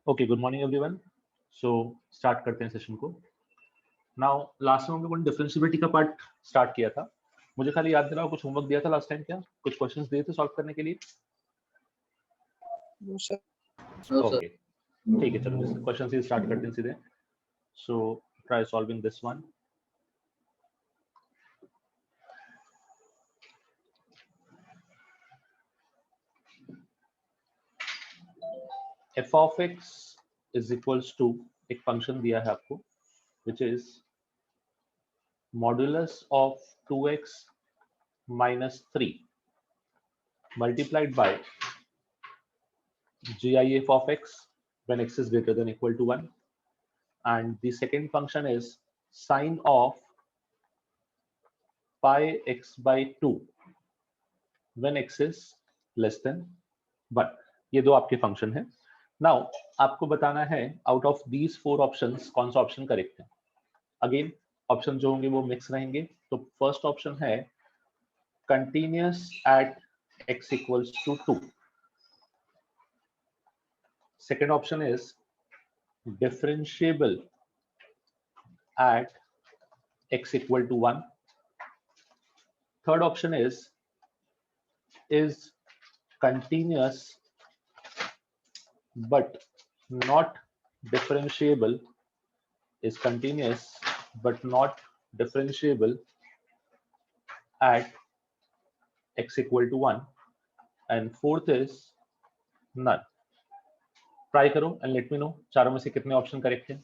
Okay, good morning everyone. So start करते हैं session को। नाउ लास्ट में हम लोगों ने डिफरेंशिएबिलिटी का पार्ट स्टार्ट किया था। मुझे खाली याद दिलाओ, कुछ होमवर्क दिया था लास्ट टाइम? क्या कुछ क्वेश्चंस दिए थे सॉल्व करने के लिए? No sir. ओके, ठीक है, चलो क्वेश्चन से स्टार्ट करते हैं सीधे। So try solving this one. f of x is equals to, एक फंक्शन दिया है आपको which is modulus of 2x minus 3 multiplied by gif of x when x is greater than equal to 1, and the second function is sine of pi x by 2 when x is less than 1। ये दो आपके function है। Now आपको बताना है out of these four options कौन सा option correct है। अगेन ऑप्शन जो होंगे वो मिक्स रहेंगे। तो फर्स्ट ऑप्शन है continuous at x equals to 2। Second option is differentiable at x equal to 1। Third option is continuous but not differentiable, is continuous but not differentiable at x equal to 1, and fourth is none। Try करो and let me know चारों में से कितने option correct हैं।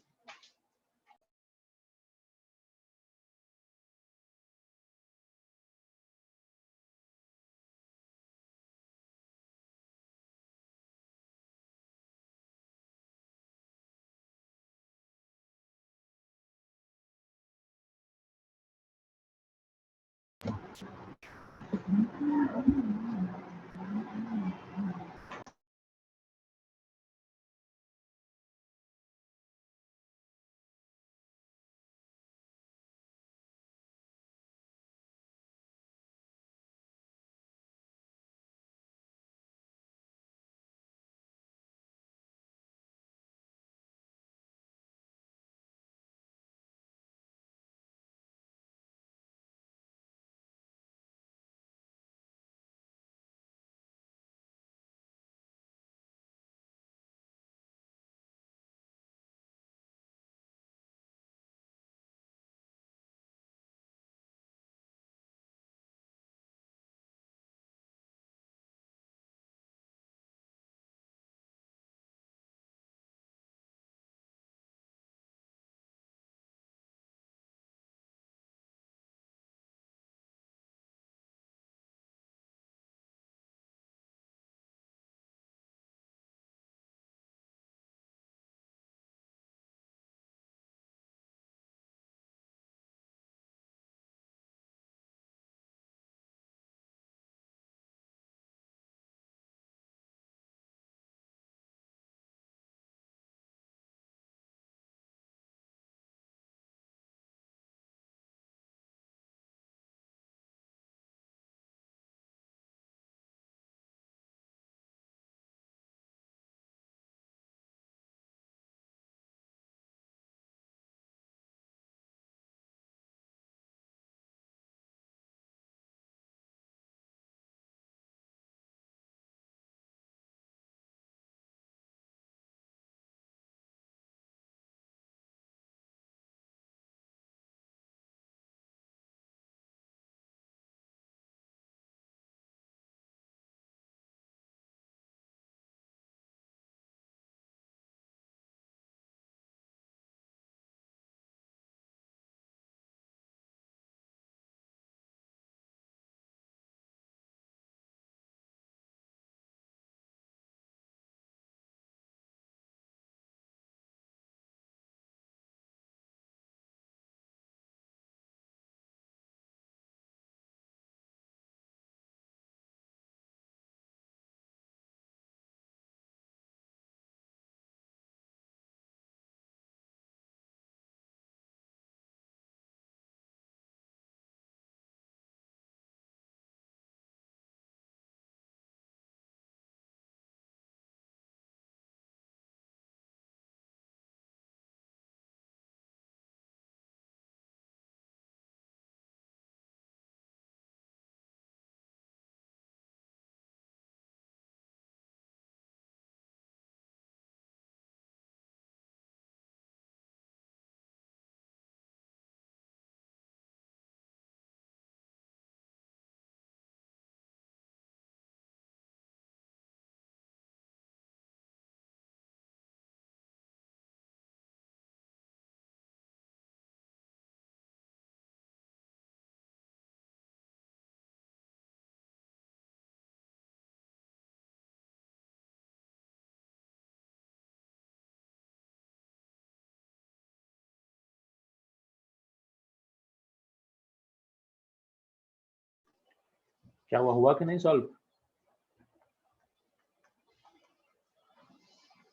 क्या हुआ कि नहीं सॉल्व?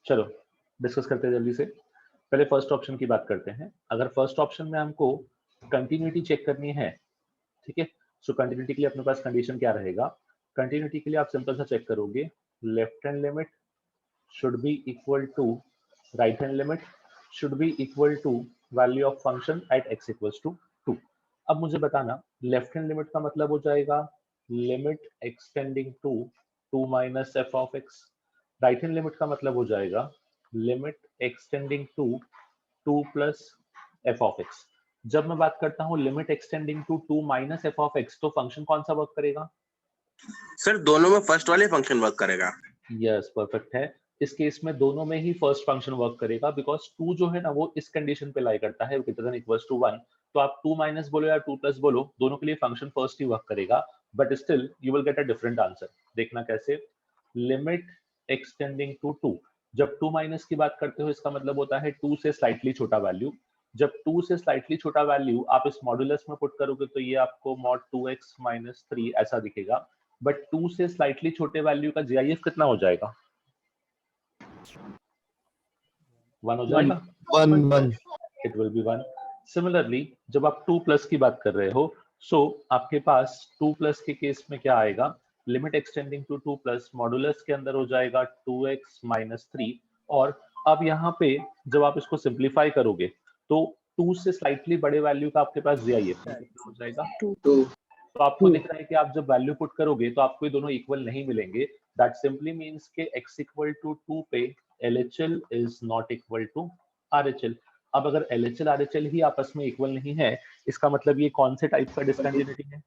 चलो डिस्कस करते हैं जल्दी से। पहले फर्स्ट ऑप्शन की बात करते हैं। अगर फर्स्ट ऑप्शन में हमको कंटिन्यूटी चेक करनी है, ठीक है, सो कंटिन्यूटी के लिए अपने पास कंडीशन क्या रहेगा? कंटिन्यूटी के लिए आप सिंपल सा चेक करोगे, left hand limit should be equal to right hand limit should be equal to value of function at x equals to 2। अब मुझे बताना, लेफ्ट हैंड लिमिट का मतलब हो जाएगा limit extending to 2 minus f of x. Right hand limit का मतलब हो जाएगा limit extending to 2 plus f of x. जब मैं बात करता हूँ limit extending to 2 minus f of x, तो फंक्शन कौन सा वर्क करेगा? सर दोनों में फर्स्ट वाले फंक्शन वर्क करेगा। यस, परफेक्ट है। इस केस में दोनों में ही फर्स्ट फंक्शन वर्क करेगा, बिकॉज 2 जो है ना वो इस कंडीशन पे लाई करता है ग्रेटर देन इक्वल्स टू 1। तो आप 2 माइनस बोलो या 2 प्लस बोलो, दोनों के लिए फंक्शन फर्स्ट ही वर्क करेगा, but still you will get a different answer. देखना कैसे, लिमिट एक्सटेंडिंग टू 2। जब 2 माइनस की बात करते हो इसका मतलब होता है 2 से स्लाइटली छोटा वैल्यू। जब 2 से स्लाइटली छोटा वैल्यू आप इस मॉड्यूलस में पुट करोगे तो ये आपको मॉड 2x माइनस 3 ऐसा दिखेगा, बट 2 से स्लाइटली छोटे वैल्यू का जीआईएफ कितना हो जाएगा? 1 हो जाएगा। 1 इट विल बी 1। सिमिलरली जब आप 2 प्लस की बात कर रहे हो, सो आपके पास 2 प्लस के केस में क्या आएगा? Limit extending to 2 plus modulus के अंदर हो जाएगा 2x माइनस 3। और अब यहाँ पे जब आप इसको सिंप्लीफाई करोगे तो 2 से स्लाइटली बड़े वैल्यू का आपके पास जीआईएफ कितना हो जाएगा? 2 तो आपको दिख रहा है कि आप जब वैल्यू पुट करोगे तो आपको ये दोनों इक्वल नहीं मिलेंगे। दैट सिंपली मींस के x इक्वल टू 2 पे LHL is not equal to RHL। अब अगर LHL RHL ही आपस में इक्वल नहीं है, इसका मतलब ये कौन से टाइप का डिसकंटिन्यूटी है?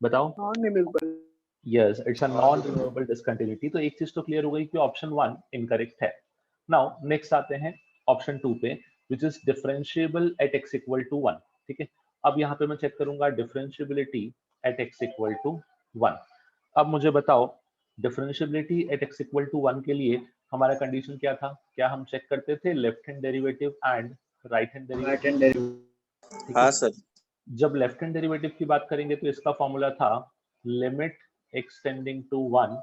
बताओ। Non removable. Yes, it's a non removable discontinuity. तो एक चीज तो क्लियर हो गई कि ऑप्शन 1 इनकरेक्ट है। नाउ नेक्स्ट आते हैं ऑप्शन 2 पे, which is differentiable at x equal to 1। ठीक है, अब यहाँ पे मैं चेक करूंगा differentiability at x equal to 1। अब मुझे बताओ, differentiability at x equal to 1 के लिए हमारा कंडीशन क्या था? क्या हम चेक करते थे left hand derivative and right hand derivative? हाँ सर। जब लेफ्ट हैंड डेरिवेटिव की बात करेंगे तो इसका फॉर्मूला था limit extending to 1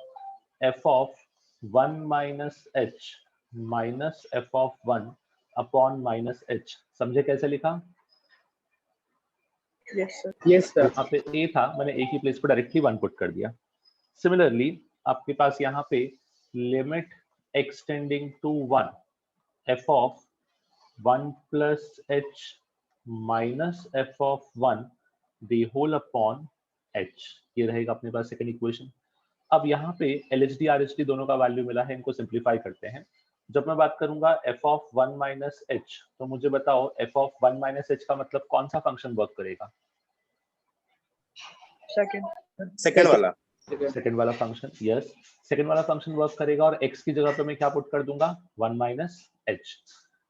f of 1 minus h minus f of 1 upon minus h। समझे कैसे लिखा? Yes sir. यहाँ पे a था, मैंने a की प्लेस पर डायरेक्टली 1 पुट कर दिया। सिमिलरली आपके पास यहाँ पे limit extending to 1 f of 1 plus h minus f of 1 the whole upon h, ये रहेगा अपने पास सेकंड इक्वेशन। अब यहाँ पे LHD RHD दोनों का वैल्यू मिला है, इनको सिंप्लीफाई करते हैं। जब मैं बात करूंगा f ऑफ 1 माइनस h, तो मुझे बताओ f ऑफ 1 माइनस h का मतलब कौन सा फंक्शन वर्क करेगा? सेकंड वाला। सेकंड वाला फंक्शन। यस, सेकंड वाला फंक्शन वर्क करेगा और x की जगह पे मैं क्या पुट कर दूंगा? 1 माइनस h।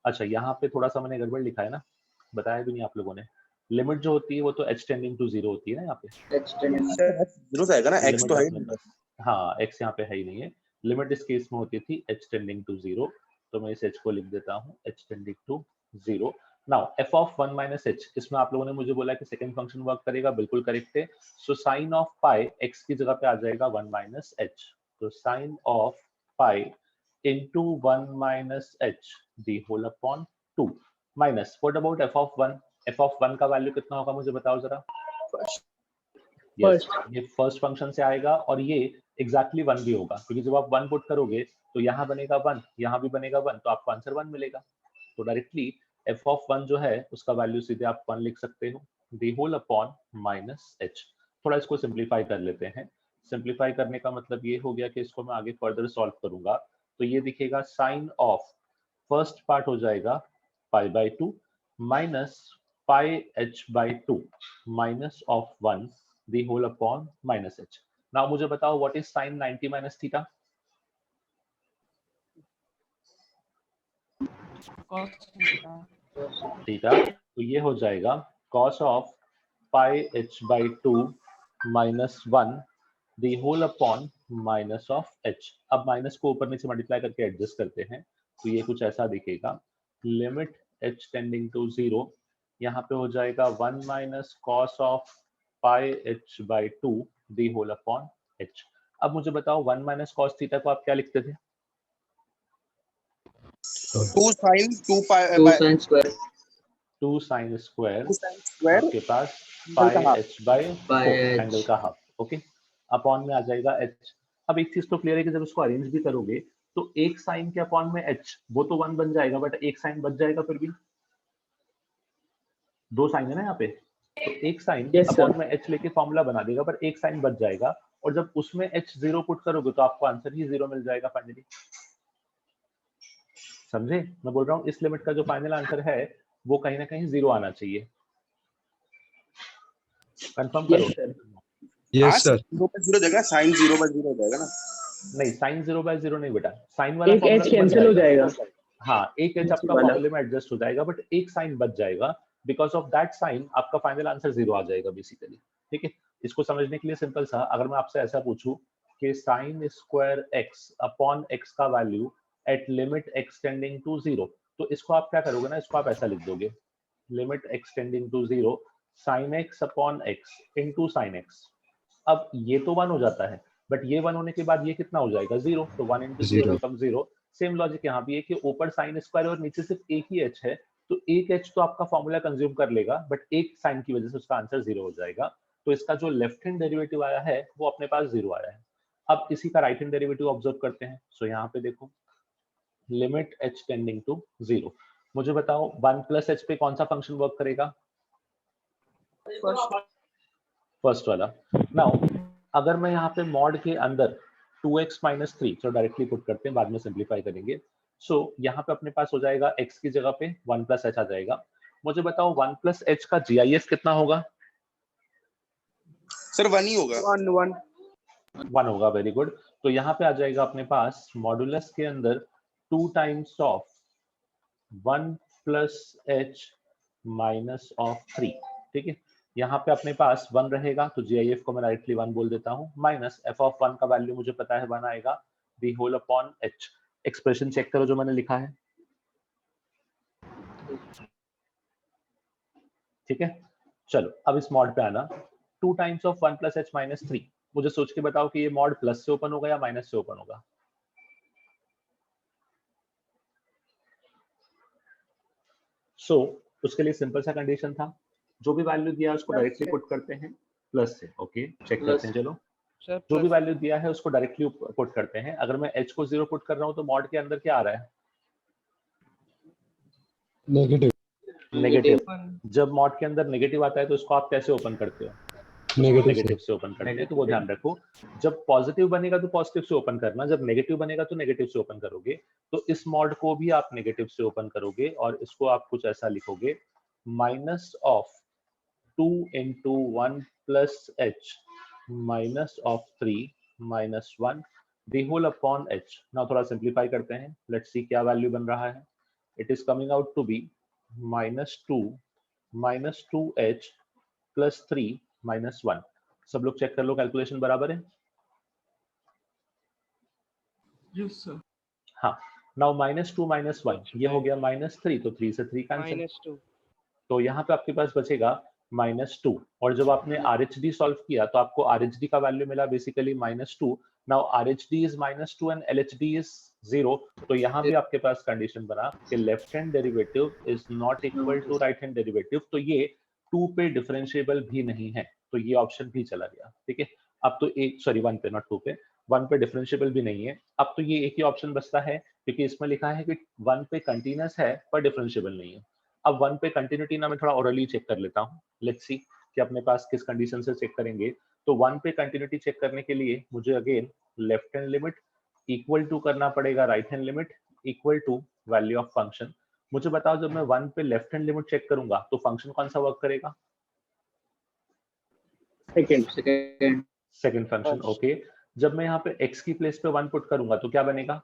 अच्छा, यहाँ पे थोड़ा सा मैंने गड़बड़ लिखा है ना, बताया भी नहीं आप लोगों ने। लिमिट जो होती है वो तो h टेंडिंग टू 0 होती है ना यहाँ पे। जीरो से आएगा ना, एक्स तो है ही नहीं। हाँ, x यहाँ पे है ही नहीं है। लिमिट इस केस में होती थी h टेंडिंग टू 0, तो मैं इस h को लिख देता हूँ h tending to 0। Now f of 1 minus h, इसमें आप लोगों ने मुझे बोला कि सेकंड फंक्शन वर्क करेगा, बिल्कुल करेक्ट है। So sine of pi x की जगह पे आ जाएगा 1 माइनस h, तो sine of pi into 1 minus h the whole upon 2 minus what about f of 1? f of 1 का वैल्यू कितना होगा मुझे बताओ जरा। यस, ये फर्स्ट फंक्शन से आएगा और ये एग्जैक्टली 1 भी होगा, क्योंकि जब आप 1 पुट करोगे तो यहाँ बनेगा 1, यहाँ भी बनेगा 1, तो आपको आंसर 1 मिलेगा। तो डायरेक्टली f ऑफ 1 जो है उसका वैल्यू सीधे आप 1 लिख सकते हो, the whole upon minus h। थोड़ा इसको सिंप्लीफाई कर लेते हैं। सिंप्लीफाई करने का मतलब ये हो गया कि इसको मैं आगे फर्दर सॉल्व करूंगा तो ये दिखेगा साइन ऑफ फर्स्ट पार्ट हो जाएगा pi by 2 minus pi h by 2 minus of 1 the whole upon minus h. Now मुझे बताओ what is sin 90 minus theta? Theta, तो ये हो जाएगा cos of pi h by 2 minus 1 the whole upon minus of h। अब minus को ऊपर नीचे मल्टीप्लाई करके एडजस्ट करते हैं तो ये कुछ ऐसा दिखेगा, लिमिट h टेंडिंग टू 0, यहाँ पे हो जाएगा 1 minus cos of pi h by 2 the whole upon h. अब मुझे बताओ 1 माइनस कॉस थीटा को आप क्या लिखते थे? 2 sin 2 pi 2 sin square 2 sine square 2 sin square आपके पास एंगल का pi half h by pi 4 h angle का हाफ। ओके, अपॉन में आ जाएगा एच। अब एक चीज तो क्लियर है कि जब इसको अरेंज भी करोगे तो एक साइन के अपॉन में एच वो तो 1 बन जाएगा, बट एक साइन बच जाएगा, फिर भी 2 साइन है ना यहाँ पे, तो एक साइन Yes, sir. अपॉन में एच लेके फॉर्मूला बना देगा, पर एक साइन बच जाएगा, और जब उसमें एच 0 पुट करोगे तो आपको आंसर ही 0 मिल जाएगा फाइनली। समझे मैं बोल रहा हूँ? इस लिमिट का जो फाइनल आंसर है वो कहीं ना कहीं 0 आना चाहिए। कंफर्म करो। yes sir yes sir. 0 पे 0 जगह sin 0 by 0 हो जाएगा ना। नहीं, साइन 0 बाय 0 नहीं बेटा, साइन वाला एक फॉर्मूला h तो बच कैंसिल हो जाएगा हाँ, एक एच नीचे आपका वाला। फॉर्मूले में एडजस्ट हो जाएगा, बट एक साइन बच जाएगा। बिकॉज ऑफ दैट साइन आपका फाइनल आंसर 0 आ जाएगा बेसिकली। ठीक है, इसको समझने के लिए सिंपल सा, अगर मैं आपसे ऐसा पूछूं कि sine square x upon x का value at limit extending to 0, तो इसको आप क्या करोगे ना, इसको आप ऐसा लिख दोगे, limit extending to 0 sine x upon x into sine x. अब ये तो 1 हो जाता है, बट ये 1 होने के बाद ये कितना हो जाएगा 0, तो 1 into 0 Zero. Become 0। Same logic यहाँ भी है कि ऊपर साइन स्क्वायर और नीचे सिर्फ एक ही एच है, तो एक एच तो आपका फॉर्मूला कंज्यूम कर लेगा, बट एक साइन की वजह से उसका आंसर 0 हो जाएगा। तो इसका जो लेफ्ट हैंड डेरिवेटिव आया है वो अपने पास 0 आया है। अब इसी का राइट हैंड डेरिवेटिव ऑब्जर्व करते हैं। सो यहाँ पे देखो, लिमिट एच टेंडिंग टू 0, मुझे बताओ 1 प्लस एच पे कौन सा फंक्शन वर्क करेगा? फर्स्ट वाला। नाउ अगर मैं यहाँ पे मॉड के अंदर 2x माइनस 3, तो डायरेक्टली पुट करते हैं, बाद में सिंप्लीफाई करेंगे। सो यहाँ पे अपने पास हो जाएगा x की जगह पे 1 प्लस एच आ जाएगा। मुझे बताओ 1 प्लस एच का GIF कितना होगा? सर 1 ही होगा। 1 होगा, वेरी गुड। तो यहाँ पे आ जाएगा अपने पास मॉडुलस के अंदर 2 times of 1 plus h minus of 3। ठीक है, यहाँ पे अपने पास 1 रहेगा, तो GIF को मैं डायरेक्टली 1 बोल देता हूँ, माइनस f ऑफ 1 का वैल्यू मुझे पता है 1 आएगा, the whole upon h। Expression check करो जो मैंने लिखा है। ठीक है, चलो अब इस मॉड पे आना। 2 times of 1 plus h minus 3, मुझे सोच के बताओ कि ये मॉड प्लस से ओपन होगा या माइनस से ओपन होगा? सो उसके लिए सिंपल सा कंडीशन था, जो भी वैल्यू दिया है उसको डायरेक्टली पुट करते हैं प्लस से। ओके, चेक करते हैं। चलो, जो भी वैल्यू दिया है उसको डायरेक्टली पुट करते हैं। अगर मैं h को 0 पुट कर रहा हूं तो मॉड के अंदर क्या आ रहा है? नेगेटिव। नेगेटिव। जब मॉड के अंदर नेगेटिव आता है तो उसको आप कैसे ओपन करते हो? नेगेटिव से ओपन करते हैं, तो वो ध्यान रखो। जब पॉजिटिव बनेगा तो पॉजिटिव से ओपन करना, जब नेगेटिव बनेगा तो नेगेटिव से ओपन करोगे। तो इस मॉड को भी आप नेगेटिव से ओपन करोगे और इसको आप कुछ ऐसा लिखोगे, minus of 2 into 1 plus h minus of 3 minus 1 the whole upon एच। नाउ थोड़ा सिंप्लीफाई करते हैं, लेट्स सी क्या वैल्यू बन रहा है। It is coming out to be minus two h plus 3 minus 1। सब लोग चेक कर लो, कैलकुलेशन बराबर है? Yes sir. हाँ, नाउ माइनस 2 माइनस 1, ये हो गया माइनस 3, तो 3 से 3 कैंसिल, -2 तो यहाँ पे आपके पास बचेगा -2। और जब आपने RHD सॉल्व किया तो आपको RHD का वैल्यू मिला basically -2। Now RHD is -2 and LHD is 0, तो यहाँ भी आपके पास कंडीशन बना कि left hand derivative is not equal to right hand derivative, तो ये 2 पे डिफरेंशिएबल भी नहीं है, तो ये ऑप्शन भी चला गया। ठीक है, अब तो एक, सॉरी 1 पे, नॉट 2 पे, 1 पे डिफरेंशिएबल भी नहीं है। अब तो ये एक ही ऑप्शन बचता है, क्योंकि इसमें लिखा है कि 1 पे कंटिन्यूअस है पर डिफरेंशिएबल नहीं है। अब 1 पे कंटिन्यूटी ना मैं थोड़ा ओरली चेक कर लेता हूँ, लेट्स सी कि अपने पास किस कंडीशन से चेक करेंगे। तो 1 पे कंटिन्यूटी चेक करने के लिए मुझे again left hand limit equal to करना पड़ेगा right hand limit equal to value of function. मुझे बताओ जब मैं 1 पे लेफ्ट हैंड लिमिट चेक करूंगा तो फंक्शन कौन सा वर्क करेगा? Second function. ओके, जब मैं यहाँ पे x की प्लेस पे 1 पुट करूंगा तो क्या बनेगा?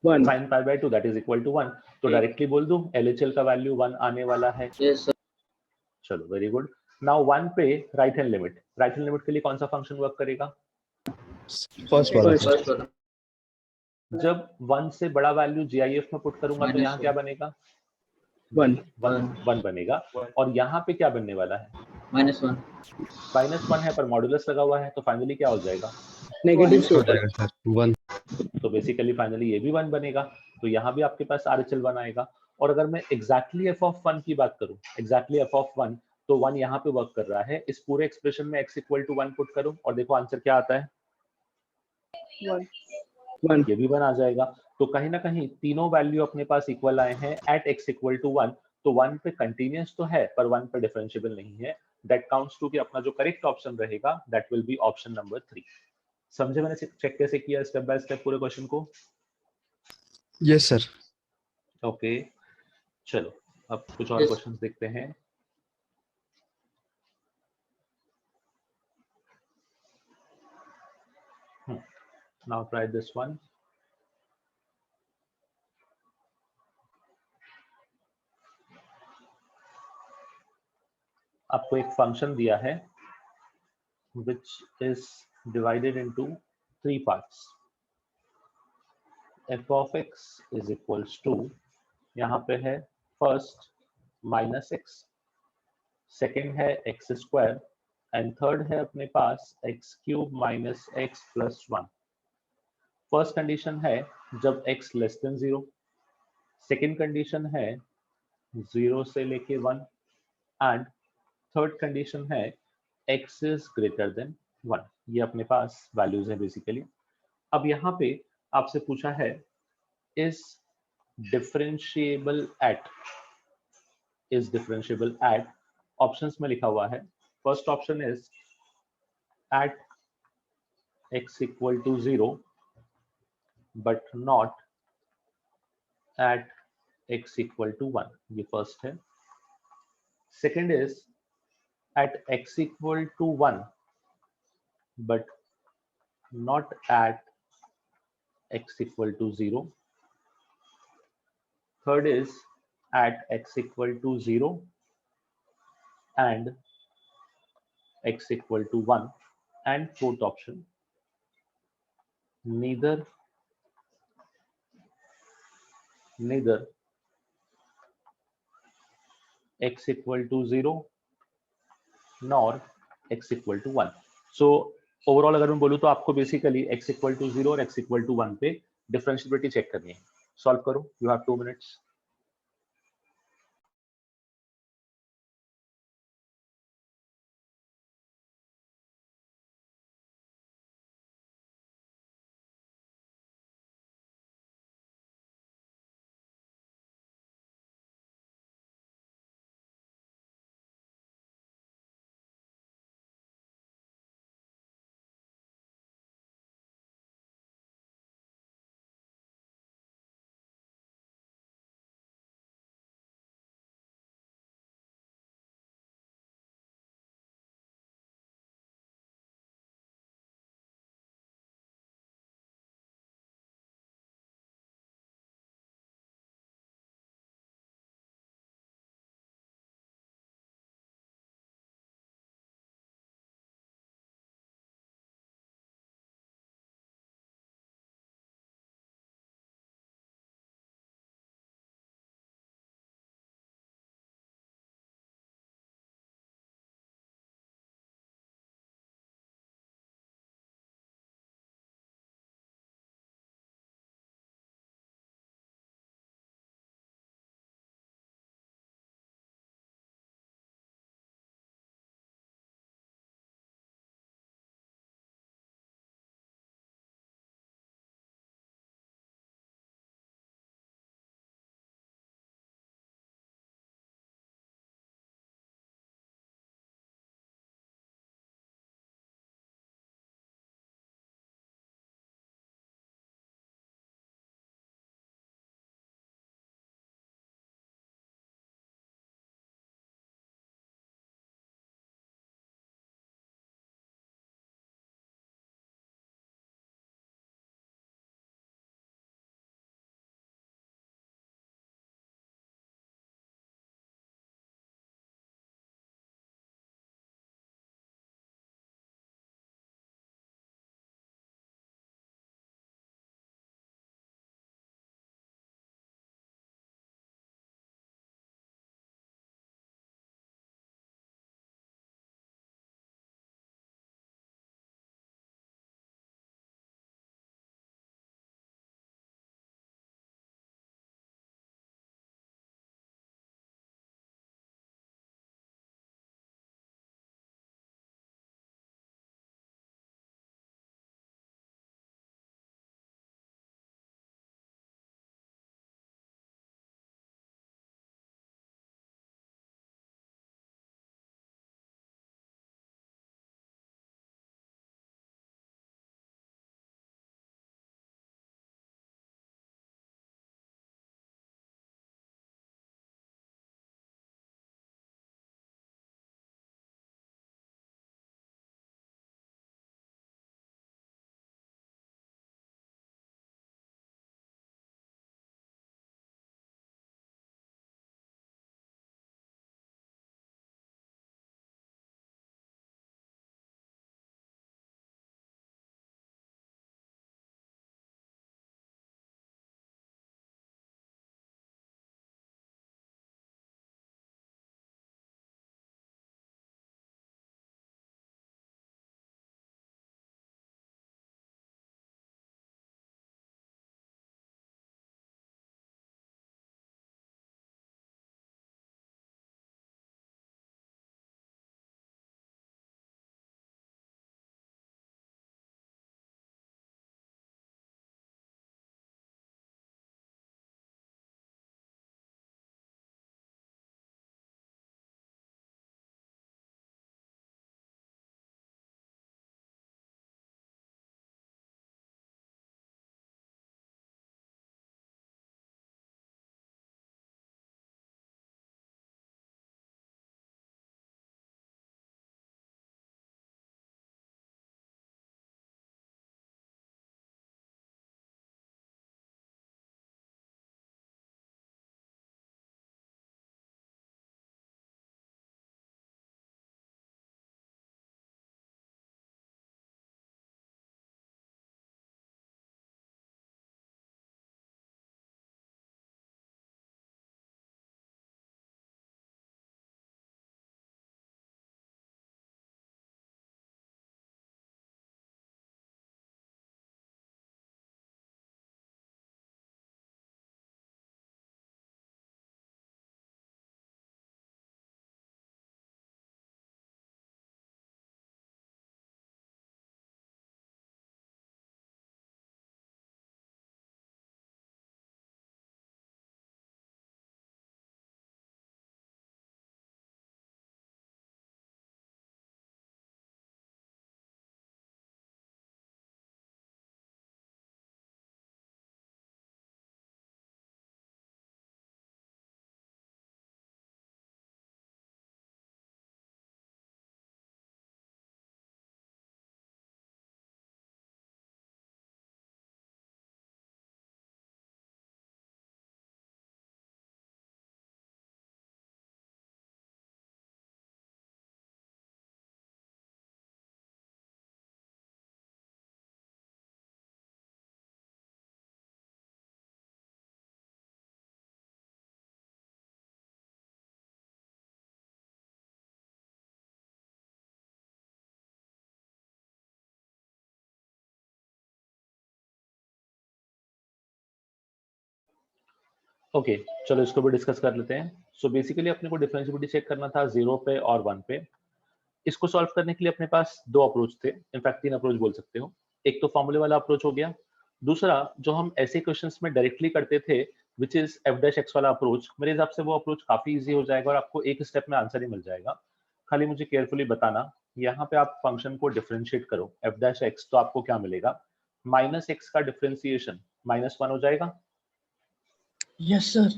1 sin pi by 2 that is equal to 1, तो डायरेक्टली बोल दूं LHL का वैल्यू 1 आने वाला है। yes sir चलो, वेरी गुड। नाउ 1 पे राइट हैंड लिमिट के लिए कौन सा फंक्शन वर्क करेगा? फर्स्ट वाला। first वाला जब 1 से बड़ा वैल्यू GIF में पुट करूंगा तो यहाँ क्या बनेगा? 1 1 बनेगा। और यहाँ पे क्या बनने वाला है? -1 -1 है पर मॉडुलस लगा हुआ है, तो फाइनली क्या हो जाएगा? नेगेटिव हो टोटल जाएगा सर 1 तो बेसिकली फाइनली ये भी 1 बनेगा, तो यहाँ भी आपके पास RHL 1 आएगा। और अगर मैं एग्जैक्टली f ऑफ 1 की बात करूं, एग्जैक्टली f ऑफ 1, तो 1 यहाँ पे वर्क कर रहा है। इस पूरे एक्सप्रेशन में x इक्वल टू 1 पुट करूं और देखो आंसर क्या आता है, 1 ये भी 1 आ जाएगा। तो कहीं ना कहीं तीनों वैल्यू अपने पास इक्वल आए हैं एट x इक्वल टू 1। तो 1 पे कंटिन्यूअस तो है पर 1 पे डिफरेंशिएबल नहीं है। दैट काउंट्स टू कि अपना जो करेक्ट ऑप्शन रहेगा that will be option number 3। समझे मैंने चेक कैसे किया स्टेप बाय स्टेप पूरे क्वेश्चन को? यस सर ओके चलो अब कुछ और क्वेश्चंस देखते हैं। Now try this one. आपको एक फंक्शन दिया है which is divided into 3 parts. f of x is equals to, यहाँ पे है फर्स्ट -x, सेकेंड है x स्क्वायर एंड थर्ड है अपने पास x cube minus x plus 1। First condition है जब x less than 0, second condition है 0 से लेके 1 एंड थर्ड कंडीशन है x इज ग्रेटर देन 1। ये अपने पास वैल्यूज है बेसिकली। अब यहाँ पे आपसे पूछा है is differentiable at ऑप्शंस में लिखा हुआ है। First option is at x equal to 0 but not at x equal to 1, ये फर्स्ट है। Second is at x equal to 1 but not at x equal to 0. Third is at x equal to 0 and x equal to 1. And fourth option, neither x equal to 0 nor x equal to 1. So overall अगर मैं बोलूं तो आपको basically x equal to 0 और x equal to 1 पे differentiability check करनी है। Solve करो, यू हैव 2 मिनट्स। ओके चलो इसको भी डिस्कस कर लेते हैं। सो बेसिकली अपने को डिफरेंशिएबिलिटी चेक करना था 0 पे और 1 पे। इसको सॉल्व करने के लिए अपने पास दो अप्रोच थे, इनफैक्ट तीन अप्रोच बोल सकते हो। एक तो फॉर्मूले वाला अप्रोच हो गया, दूसरा जो हम ऐसे क्वेश्चंस में डायरेक्टली करते थे which is F dash x वाला अप्रोच, मेरे हिसाब से वो अप्रोच काफी इजी हो जाएगा और आपको एक स्टेप में आंसर ही मिल जाएगा। खाली मुझे केयरफुली बताना, यहाँ पे आप फंक्शन को डिफरेंशिएट करो एफ डैश एक्स, तो आपको क्या मिलेगा, माइनस एक्स का डिफरेंशिएशन -1 हो जाएगा। Yes, sir.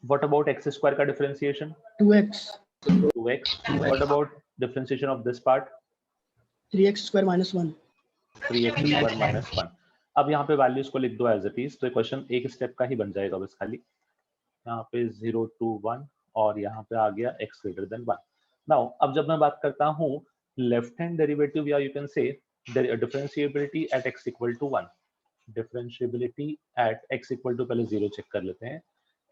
What about x square का differentiation? 2x. 2x. What about differentiation of this part? 3x square minus 1. 3x square minus 1। अब यहाँ पे वैल्यूज को लिख दो एज इट इज, तो क्वेश्चन एक स्टेप का ही बन जाएगा बस खाली। यहाँ पे 0 to 1 और यहाँ पे आ गया x ग्रेटर देन 1। नाउ अब जब मैं बात करता हूँ लेफ्ट हैंड डेरिवेटिव या you can say differentiability at x equal to 1, differentiability at x equal to, पहले 0 चेक कर लेते हैं,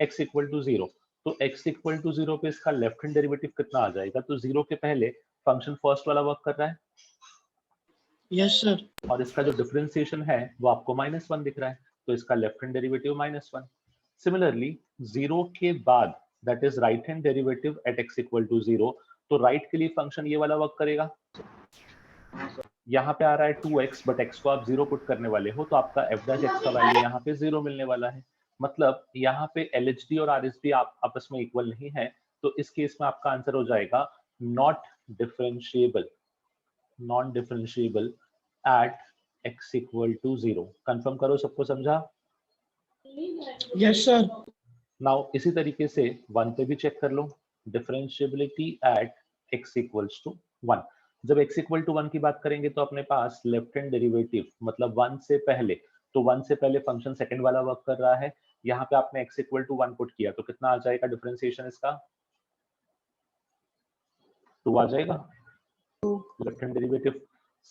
x इक्वल टू 0, तो x इक्वल टू 0 पे इसका लेफ्ट हैंड डेरिवेटिव कितना आ जाएगा, तो 0 के पहले फंक्शन फर्स्ट वाला वर्क कर रहा है Yes, sir. और इसका जो डिफरेंशिएशन है वो आपको -1 दिख रहा है, तो इसका लेफ्ट हैंड डेरिवेटिव -1। सिमिलरली 0 के बाद that is right hand derivative at x equal to 0, तो राइट के लिए फंक्शन ये वाला वर्क करेगा। यहाँ पे आ रहा है 2x, बट x को आप 0 पुट करने वाले हो, तो आपका f डैश x का वैल्यू यहाँ पे 0 मिलने वाला है। मतलब यहाँ पे LHD और RHD आप आपस में इक्वल नहीं है, तो इस केस में आपका आंसर हो जाएगा not differentiable, non differentiable at x equal to 0। Confirm करो, सबको समझा? Yes, sir. नाउ इसी तरीके से 1 पे भी चेक कर लो, differentiability at x equals to 1। जब x इक्वल टू 1 की बात करेंगे तो अपने पास लेफ्ट हैंड डेरिवेटिव मतलब 1 से पहले, तो 1 से पहले फंक्शन सेकंड वाला वर्क कर रहा है, यहाँ पे आपने x इक्वल टू 1 पुट किया तो कितना आ जाएगा डिफरेंशिएशन इसका? 2 आ जाएगा left hand derivative.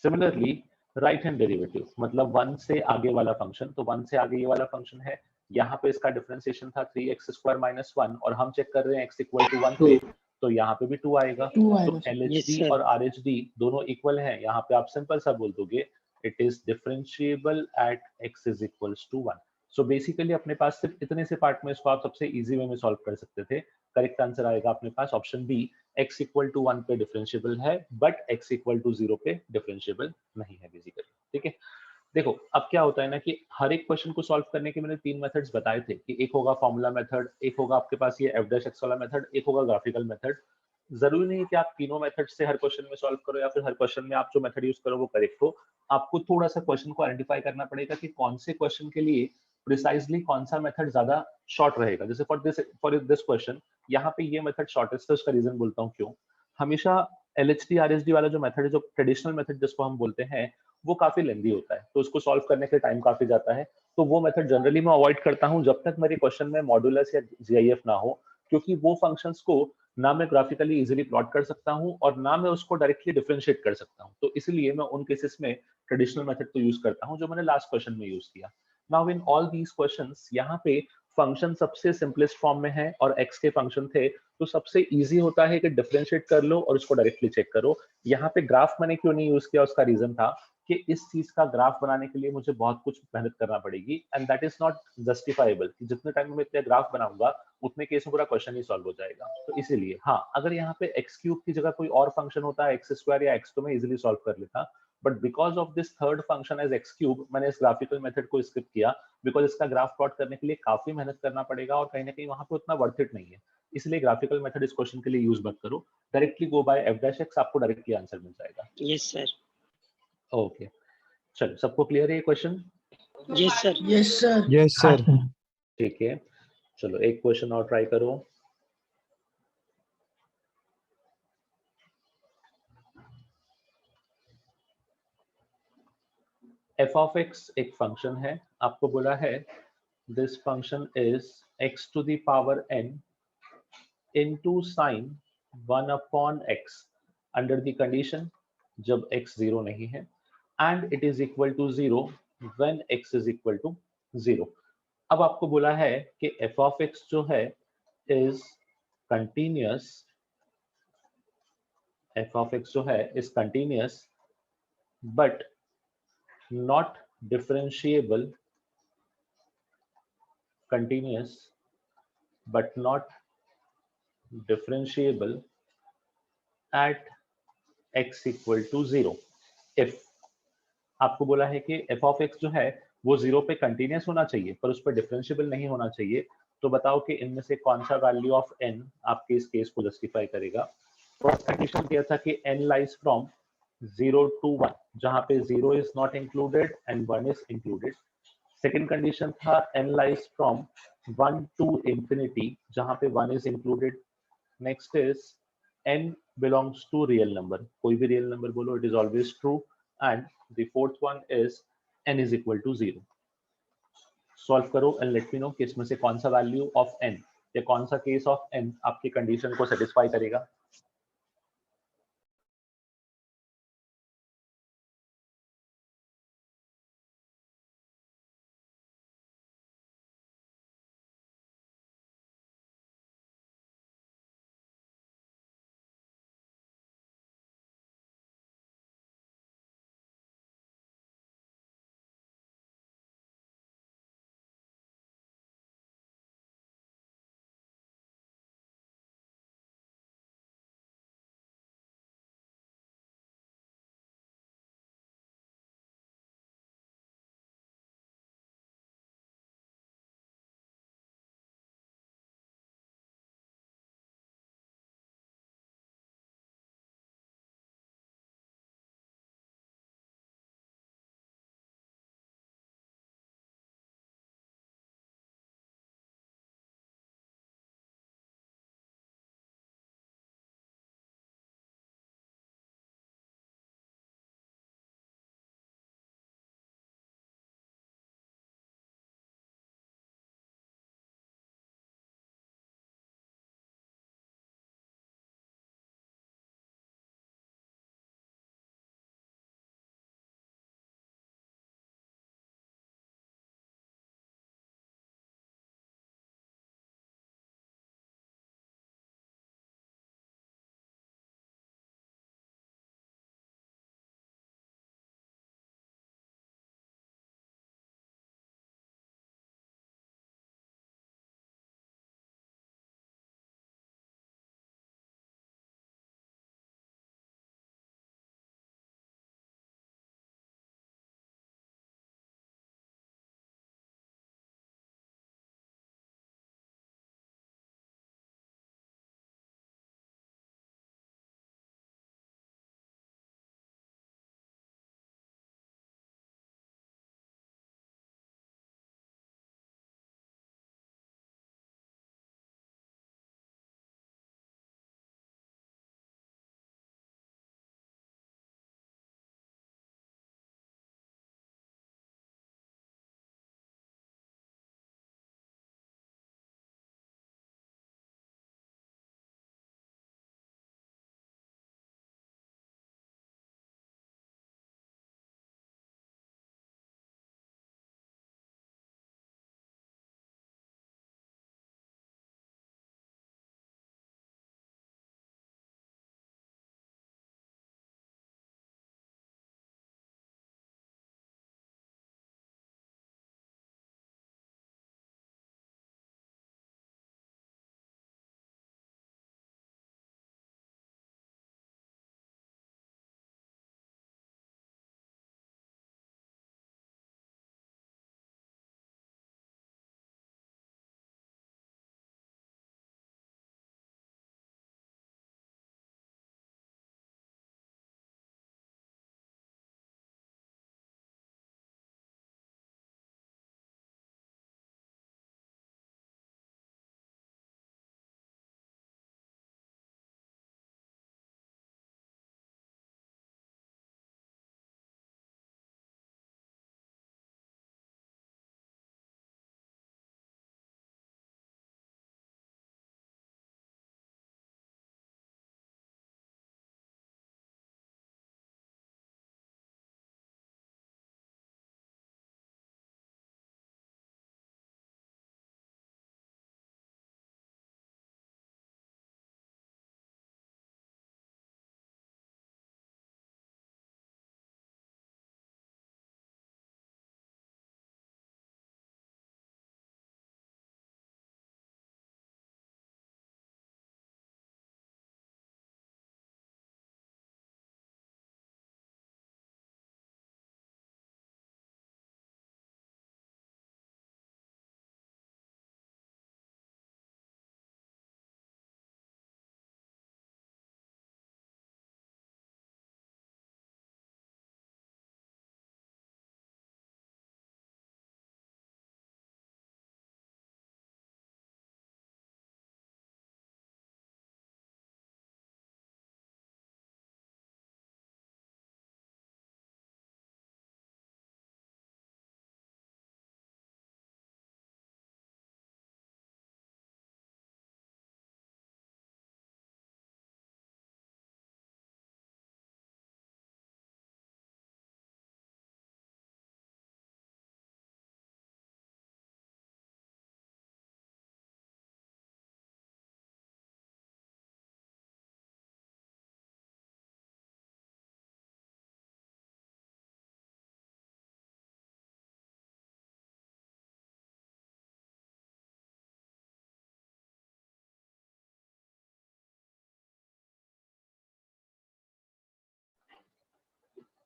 Similarly right hand derivative मतलब 1 से आगे वाला फंक्शन, तो 1 से आगे ये वाला फंक्शन है, यहाँ पे इसका डिफरेंशिएशन था 3x स्क्वायर माइनस 1 और हम चेक कर रहे हैं x इक्वल टू 1 पे, तो यहाँ पे भी 2 आएगा। 2 तो आएगा। LHD और RHD दोनों इक्वल हैं, यहाँ पे आप सिंपल सा बोल दोगे it is differentiable at x is equals to 1। So basically अपने पास सिर्फ इतने से पार्ट में इसको आप सबसे इजी वे में सॉल्व कर सकते थे। करेक्ट आंसर आएगा अपने पास option B, x equal to 1 पे डिफरेंशिएबल है बट x इक्वल टू 0 पे डिफरेंशिएबल नहीं है बेसिकली। ठीक है, देखो अब क्या होता है ना कि हर एक क्वेश्चन को सॉल्व करने के मैंने 3 मेथड्स बताए थे कि एक होगा फॉर्मूला मेथड, एक होगा आपके पास ये एफ डैश एक्स वाला मेथड, एक होगा ग्राफिकल मेथड। जरूरी नहीं है कि आप तीनों मेथड से हर क्वेश्चन में सॉल्व करो या फिर हर क्वेश्चन में आप जो मेथड यूज करो वो करेक्ट हो। आपको थोड़ा सा क्वेश्चन को आइडेंटिफाई करना पड़ेगा कि कौन से क्वेश्चन के लिए प्रिसाइजली कौन सा मेथड ज्यादा शॉर्ट रहेगा। जैसे फॉर दिस क्वेश्चन यहाँ पे ये मेथड शॉर्टेस्ट है, उसका रीजन बोलता हूँ क्यों। हमेशा LHD RHD वाला जो मेथड है, जो ट्रेडिशनल मेथड जिसको हम बोलते हैं, वो काफी लेंदी होता है, तो उसको सॉल्व करने के टाइम काफी जाता है, तो वो मेथड जनरली मैं अवॉइड करता हूं जब तक मेरे क्वेश्चन में मॉड्यूलस या GIF ना हो, क्योंकि वो फंक्शंस को ना मैं ग्राफिकली इजीली प्लॉट कर सकता हूं और ना मैं उसको डायरेक्टली डिफरेंशिएट कर सकता हूं, तो इसलिए मैं उन केसेस में ट्रेडिशनल मेथड को यूज करता हूं जो मैंने लास्ट क्वेश्चन में यूज किया। Now in all these questions यहाँ पे फंक्शन सबसे सिंपलेस्ट फॉर्म में है और x के फंक्शन थे, तो सबसे इजी होता है कि डिफरेंशिएट कर लो और उसको डायरेक्टली चेक करो। यहाँ पे ग्राफ मैंने क्यों नहीं यूज किया, उसका रीजन था कि इस चीज का ग्राफ बनाने के लिए मुझे बहुत कुछ मेहनत करना पड़ेगी and that is not justifiable कि जितने टाइम में मैं इतने ग्राफ बनाऊंगा उतने केस में पूरा क्वेश्चन ही सॉल्व हो जाएगा। तो इसीलिए हाँ, अगर यहाँ पे एक्स क्यूब की जगह कोई और फंक्शन होता है एक्स स्क्वायर या एक्स, तो मैं इजीली सॉल्व कर लेता, but because of this third function as x cube मैंने इस ग्राफिकल मेथड को स्किप किया, बिकॉज इसका ग्राफ प्लॉट करने के लिए काफी मेहनत करना पड़ेगा और कहीं ना कहीं वहां पे उतना वर्थ इट नहीं है, इसलिए ग्राफिकल मेथड इस क्वेश्चन के लिए यूज मत करो, directly go by f dash x, आपको डायरेक्टली आंसर मिल जाएगा। Yes sir. ओके चलो, सबको क्लियर है ये question? Yes sir. Yes, sir. Yes, sir. ठीक है, चलो एक क्वेश्चन और ट्राई करो। एफ ऑफ एक्स एक फंक्शन है, आपको बोला है this function is x to the power n into sine 1 upon x under the condition जब x 0 नहीं है and it is equal to 0 when x is equal to 0। अब आपको बोला है कि एफ ऑफ एक्स जो है is continuous, F of x जो है is continuous but not differentiable, continuous but not differentiable at x equal to 0 if आपको बोला है कि f of x जो है वो 0 पे कंटिन्यूस होना चाहिए पर उस पर डिफरेंशिएबल नहीं होना चाहिए, तो बताओ कि इनमें से कौन सा वैल्यू ऑफ n आपके इस केस को जस्टिफाई करेगा। फर्स्ट कंडीशन दिया था कि n लाइज फ्रॉम 0 to 1 जहां पे 0 is not included and 1 is included. Second condition था n lies from 1 to infinity जहां पे 1 is included. Next is n belongs to real number, कोई भी real number बोलो, it is always true, and the fourth one is n is equal to 0। Solve करो and let me know कि इसमें से कौन सा वैल्यू ऑफ n या कौन सा केस ऑफ n आपकी कंडीशन को सेटिस्फाई करेगा।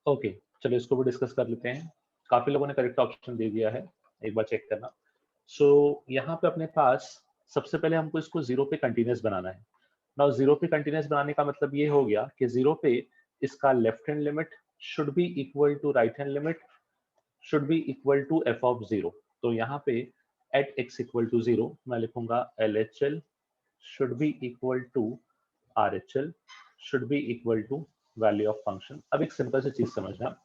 ओके, चलो इसको भी डिस्कस कर लेते हैं। काफी लोगों ने करेक्ट ऑप्शन दे दिया है, एक बार चेक करना। सो यहाँ पे अपने पास सबसे पहले हमको इसको जीरो पे कंटिन्यूस बनाना है। नाउ जीरो पे कंटिन्यूस बनाने का मतलब ये हो गया कि जीरो पे इसका left hand limit should be equal to right hand limit should be equal to f of zero. तो यहाँ पे at x equal to zero मैं लिखूंगा LHL should be equal to RHL should be equal to value of function। अब एक simple सी चीज समझना,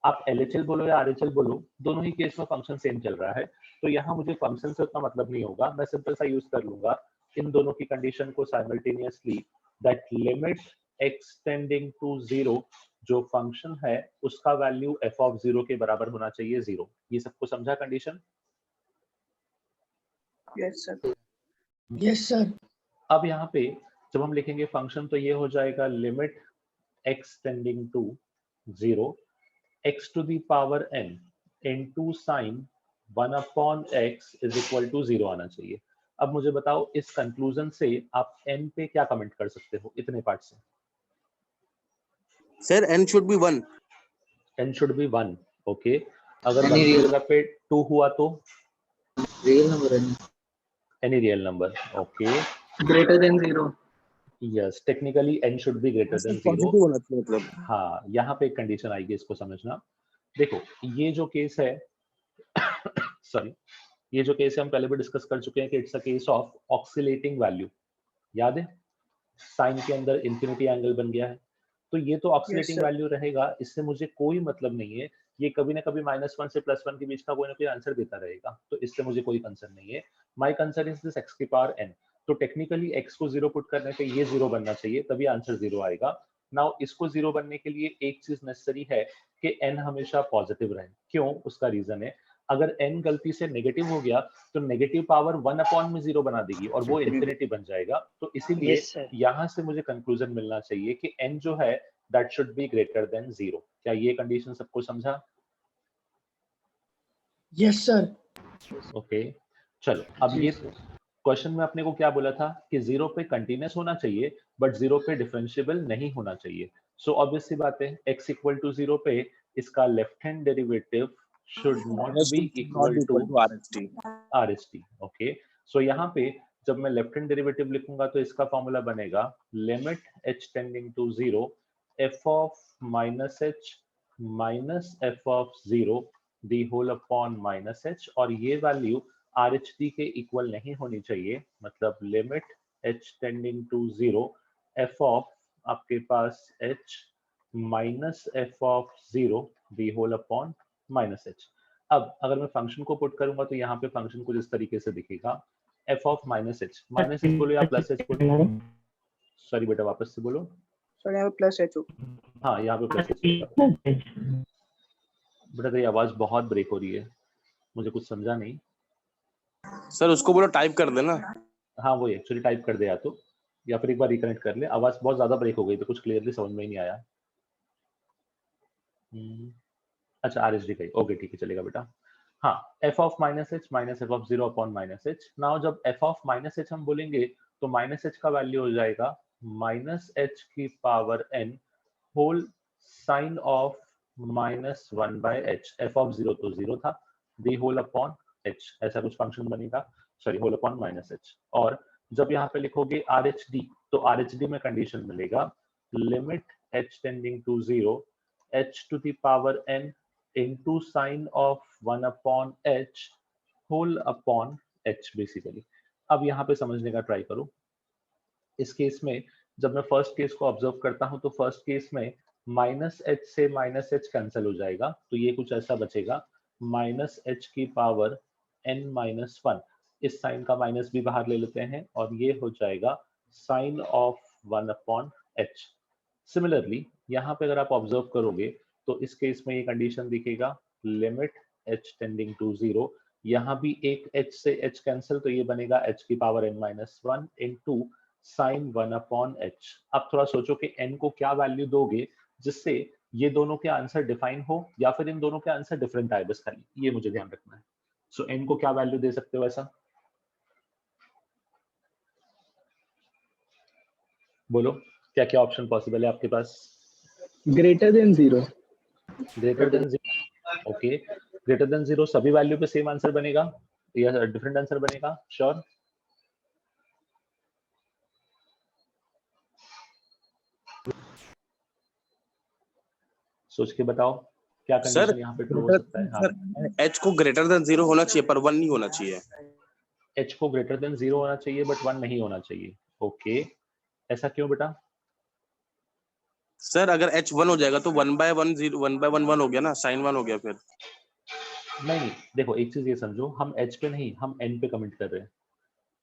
आप LHL बोलो या RHL बोलो, दोनों ही केस में फंक्शन सेम चल रहा है, तो यहाँ मुझे फंक्शन से उतना मतलब नहीं होगा। मैं सिंपल सा यूज कर लूंगा इन दोनों की कंडीशन को simultaneously, that limit x tending to zero, जो फंक्शन है उसका वैल्यू f ऑफ जीरो के बराबर होना चाहिए जीरो। ये सबको समझा condition? Yes, sir. Yes sir. अब यहाँ पे जब हम लिखेंगे फंक्शन तो ये हो जाएगा limit x tending to zero x to the power n into sine 1 upon x is equal to zero आना चाहिए। अब मुझे बताओ इस कंक्लूजन से आप n पे क्या कमेंट कर सकते हो इतने पार्ट से? Sir n should be 1। n should be 1। Okay, अगर Any 1 की real- जगह पे 2 हुआ तो Real number any. Any real number. Okay, Greater than 0. Yes, technically n should be greater than zero. Positive होना चाहिए मतलब। हाँ, यहाँ पे एक कंडीशन आएगी, इसको समझना। देखो ये जो केस है सॉरी, ये जो केस है हम पहले भी डिस्कस कर चुके हैं कि it's a case of oscillating value. याद है, साइन के अंदर इंफिनिटी एंगल बन गया है, तो ये तो ऑक्सिलेटिंग sir. वैल्यू रहेगा, इससे मुझे कोई मतलब नहीं है। ये कभी ना कभी -1 से +1 के बीच का कोई ना कोई आंसर देता रहेगा, तो इससे मुझे कोई कंसर्न नहीं है। My concern is this x की पावर n। तो टेक्निकली x को जीरो पुट करने पे ये जीरो बनना चाहिए, तभी आंसर जीरो आएगा। नाउ इसको जीरो बनने के लिए एक चीज नेसेसरी है कि n हमेशा पॉजिटिव रहे। क्यों? उसका रीजन है, अगर n गलती से नेगेटिव हो गया तो नेगेटिव पावर 1 अपॉन में जीरो बना देगी और वो इंफिनिटी बन जाएगा। तो इसीलिए यस सर। यहाँ से मुझे कंक्लूजन मिलना चाहिए कि n जो है that should be greater than zero. क्या ये कंडीशन सबको समझा? Yes sir. ओके, चलो अब ये क्वेश्चन में अपने को क्या बोला था कि जीरो पे कंटिन्यूस होना चाहिए बट जीरो पे डिफरेंशिएबल नहीं होना चाहिए। सो ऑब्वियस सी बात है, x इक्वल टू जीरो पे इसका left hand derivative should not be equal to RHT। RHT। Okay, so यहाँ पे जब मैं लेफ्ट हैंड डेरिवेटिव लिखूंगा तो इसका फॉर्मूला बनेगा limit h tending to zero f of minus h minus f of zero the whole upon minus h, और ये वैल्यू RHT के इक्वल नहीं होनी चाहिए, मतलब limit h tending to zero f of आपके पास h minus f of zero the whole upon minus h। अब अगर मैं फंक्शन को पुट करूंगा तो यहाँ पे फंक्शन कुछ इस तरीके से दिखेगा, f ऑफ माइनस h बोलो या प्लस h बोलो। सॉरी बेटा, वापस से बोलो। Sir, I have plus H. हाँ, यहाँ पे प्लस h। बेटा तेरी आवाज बहुत ब्रेक हो रही है, मुझे कुछ समझा नहीं। सर उसको बोलो टाइप कर देना। हाँ, वो एक्चुअली टाइप कर दे या फिर एक बार रिकनेक्ट कर ले। आवाज बहुत ज्यादा ब्रेक हो गई तो कुछ क्लियरली समझ में ही नहीं आया। अच्छा, RHD का ही, ओके ठीक है, चलेगा बेटा। हाँ, f of minus h minus f of zero upon minus h। Now जब f ऑफ माइनस h हम बोलेंगे तो माइनस h का वैल्यू हो जाएगा माइनस h की power n whole sine of minus 1 by h। f of zero तो zero था, दी होल अपॉन h, ऐसा कुछ फंक्शन बनेगा, sorry whole upon minus h। और जब यहाँ पे लिखोगे RHD तो RHD में कंडीशन मिलेगा limit h tending to zero h to the power n into sine of 1 upon h whole upon h basically. अब यहाँ पे समझने का ट्राई करो। इस केस में जब मैं फर्स्ट केस को ऑब्जर्व करता हूँ तो फर्स्ट केस में माइनस h से माइनस h कैंसिल हो जाएगा, तो ये कुछ ऐसा बचेगा माइनस h की पावर n माइनस 1। इस साइन का माइनस भी बाहर ले लेते हैं और ये हो जाएगा sine of 1 upon h। Similarly यहाँ पे अगर आप ऑब्जर्व करोगे तो इस केस में ये कंडीशन दिखेगा limit h tending to zero, यहाँ भी एक h से h कैंसिल, तो ये बनेगा h की power n minus 1 into sine 1 upon h। अब थोड़ा सोचो कि n को क्या वैल्यू दोगे जिससे ये दोनों के आंसर डिफाइन हो या फिर इन दोनों के आंसर डिफरेंट आए, बस खाली ये मुझे ध्यान रखना है। सो n को क्या वैल्यू दे सकते हो ऐसा बोलो, क्या क्या ऑप्शन पॉसिबल है आपके पास? Greater than 0. Greater than 0, okay, greater than 0 सभी वैल्यू पे सेम आंसर बनेगा या डिफरेंट आंसर बनेगा? श्योर? सोच के बताओ क्या सर कंडीशन यहाँ पे ट्रू हो सकता है? हाँ, सर एच को ग्रेटर देन 0 होना चाहिए पर 1 नहीं होना चाहिए। h को ग्रेटर देन 0 होना चाहिए बट 1 नहीं होना चाहिए। ओके, ऐसा क्यों बेटा? सर अगर एच 1 हो जाएगा तो 1/1 0 1/1 1 हो गया ना, साइन 1 हो गया फिर। नहीं, देखो एक चीज ये समझो, हम h पे नहीं हम n पे कमेंट कर रहे हैं,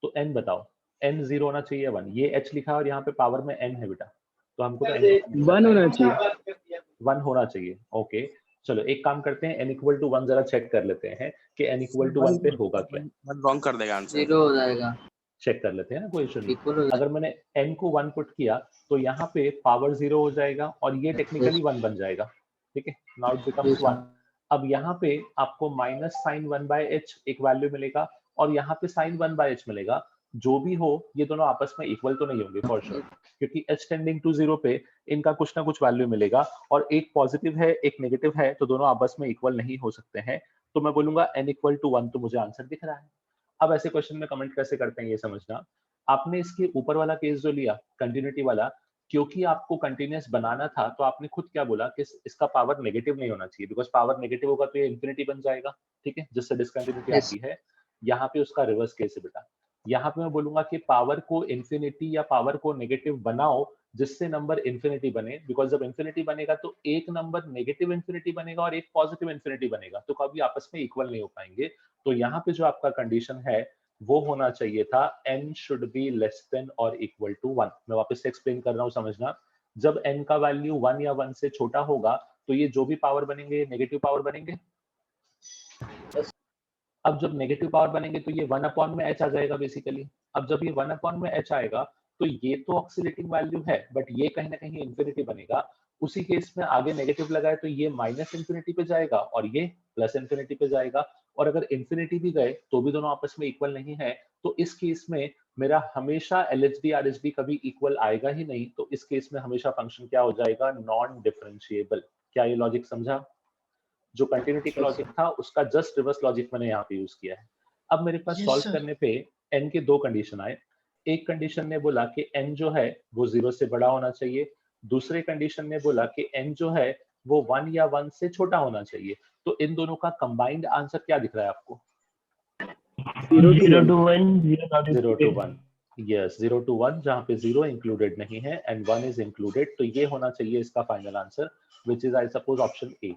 तो n बताओ, n 0 होना चाहिए 1, ये h लिखा है और यहाँ पे पावर में n है बेटा, तो हमको तो n 1 होना चाहिए। 1 होना चाहिए। ओके, चलो एक काम करते हैं, n इक्वल टू 1 जरा चेक कर लेते हैं कि n इक्वल टू 1 पे होगा क्या। 1 रॉन्ग कर देगा आंसर। 0 हो जाएगा, चेक कर लेते हैं ना, कोई इशू नहीं। इक्वल हो जाएगा। अगर मैंने n को 1 पुट किया तो यहाँ पे पावर 0 हो जाएगा और ये टेक्निकली 1 बन जाएगा, ठीक है, नाउ इट बिकम्स 1। अब यहाँ पे आपको माइनस साइन 1/h एक वैल्यू मिलेगा और यहाँ पे साइन 1/h मिलेगा। जो भी हो ये दोनों आपस में इक्वल तो नहीं होंगे फॉर श्योर, क्योंकि h टेंडिंग टू 0 पे इनका कुछ ना कुछ वैल्यू मिलेगा और एक पॉजिटिव है एक नेगेटिव है, तो दोनों आपस में इक्वल नहीं हो सकते हैं। तो मैं बोलूंगा n इक्वल टू 1, तो मुझे आंसर दिख रहा है। अब ऐसे क्वेश्चन में कमेंट कैसे करते हैं ये समझना। आपने इसके ऊपर वाला केस जो लिया कंटिन्यूटी वाला, क्योंकि आपको कंटिन्यूअस बनाना था तो आपने खुद क्या बोला कि इसका पावर नेगेटिव नहीं होना चाहिए, बिकॉज पावर नेगेटिव होगा तो ये इंफिनिटी बन जाएगा, ठीक है, जिससे डिसकंटिन्यूटी Yes. आती है। यहाँ पे उसका रिवर्स केस है बेटा, यहाँ पे मैं बोलूंगा कि पावर को इंफिनिटी या पावर को नेगेटिव बनाओ जिससे नंबर इंफिनिटी बने, बिकॉज जब इंफिनिटी बनेगा तो एक नंबर नेगेटिव इंफिनिटी बनेगा और एक पॉजिटिव इंफिनिटी बनेगा, तो कभी आपस में इक्वल नहीं हो पाएंगे। तो यहाँ पे जो आपका कंडीशन है वो होना चाहिए था n should be less than और इक्वल टू 1। मैं वापस से एक्सप्लेन कर रहा हूँ, समझना। जब n का वैल्यू 1 या 1 से छोटा होगा तो ये जो भी पावर बनेंगे नेगेटिव पावर बनेंगे। अब जब नेगेटिव पावर बनेंगे तो ये 1 अपॉन में h आ जाएगा बेसिकली। अब जब ये 1 अपॉन में h आएगा तो ये तो ऑक्सीलेटिंग वैल्यू है बट ये कहीं ना कहीं इंफिनिटी बनेगा। उसी केस में आगे नेगेटिव लगाए तो ये माइनस इंफिनिटी पे जाएगा और ये प्लस इंफिनिटी पे जाएगा, और अगर इंफिनिटी भी गए तो भी दोनों आपस में इक्वल नहीं है। तो इस केस में मेरा हमेशा LHD RHD कभी इक्वल आएगा ही नहीं, तो इस केस में हमेशा फंक्शन क्या हो जाएगा, नॉन डिफरेंशिएबल। क्या ये लॉजिक समझा? जो कंटिन्यूटी का लॉजिक था उसका जस्ट रिवर्स लॉजिक मैंने यहाँ पे यूज किया है। अब मेरे पास Yes, सॉल्व sir. करने पे n के दो कंडीशन आए। एक कंडीशन ने बोला कि n जो है वो 0 से बड़ा होना चाहिए, दूसरे कंडीशन ने बोला कि n जो है वो 1 या 1 से छोटा होना चाहिए। तो इन दोनों का कंबाइंड आंसर क्या दिख रहा है आपको? 0 to 1, 0 not 0 to included. 1, yes 0 to 1, जहाँ पे 0 इंक्लूडेड नहीं है एंड 1 इज इंक्लूडेड, तो ये होना चाहिए इसका final answer, which is I suppose option A.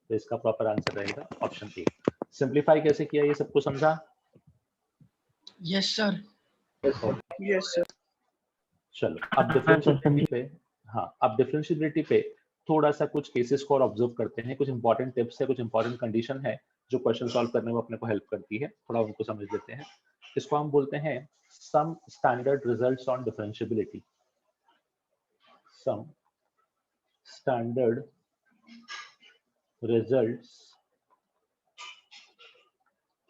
तो इसका प्रॉपर आंसर रहेगा ऑप्शन ए। सिंप्लीफाई कैसे किया ये सबको समझा? Yes, sir. Yes, sir. चलो अब डिफरेंशिएबिलिटी पे, हाँ अब डिफरेंशिएबिलिटी पे थोड़ा सा कुछ केसेस को और ऑब्जर्व करते हैं। कुछ इंपॉर्टेंट टिप्स है, कुछ इंपॉर्टेंट कंडीशन है जो क्वेश्चन सॉल्व करने में अपने को हेल्प करती है, थोड़ा उनको समझ लेते हैं। इसको हम बोलते हैं some standard results on differentiability. Some standard results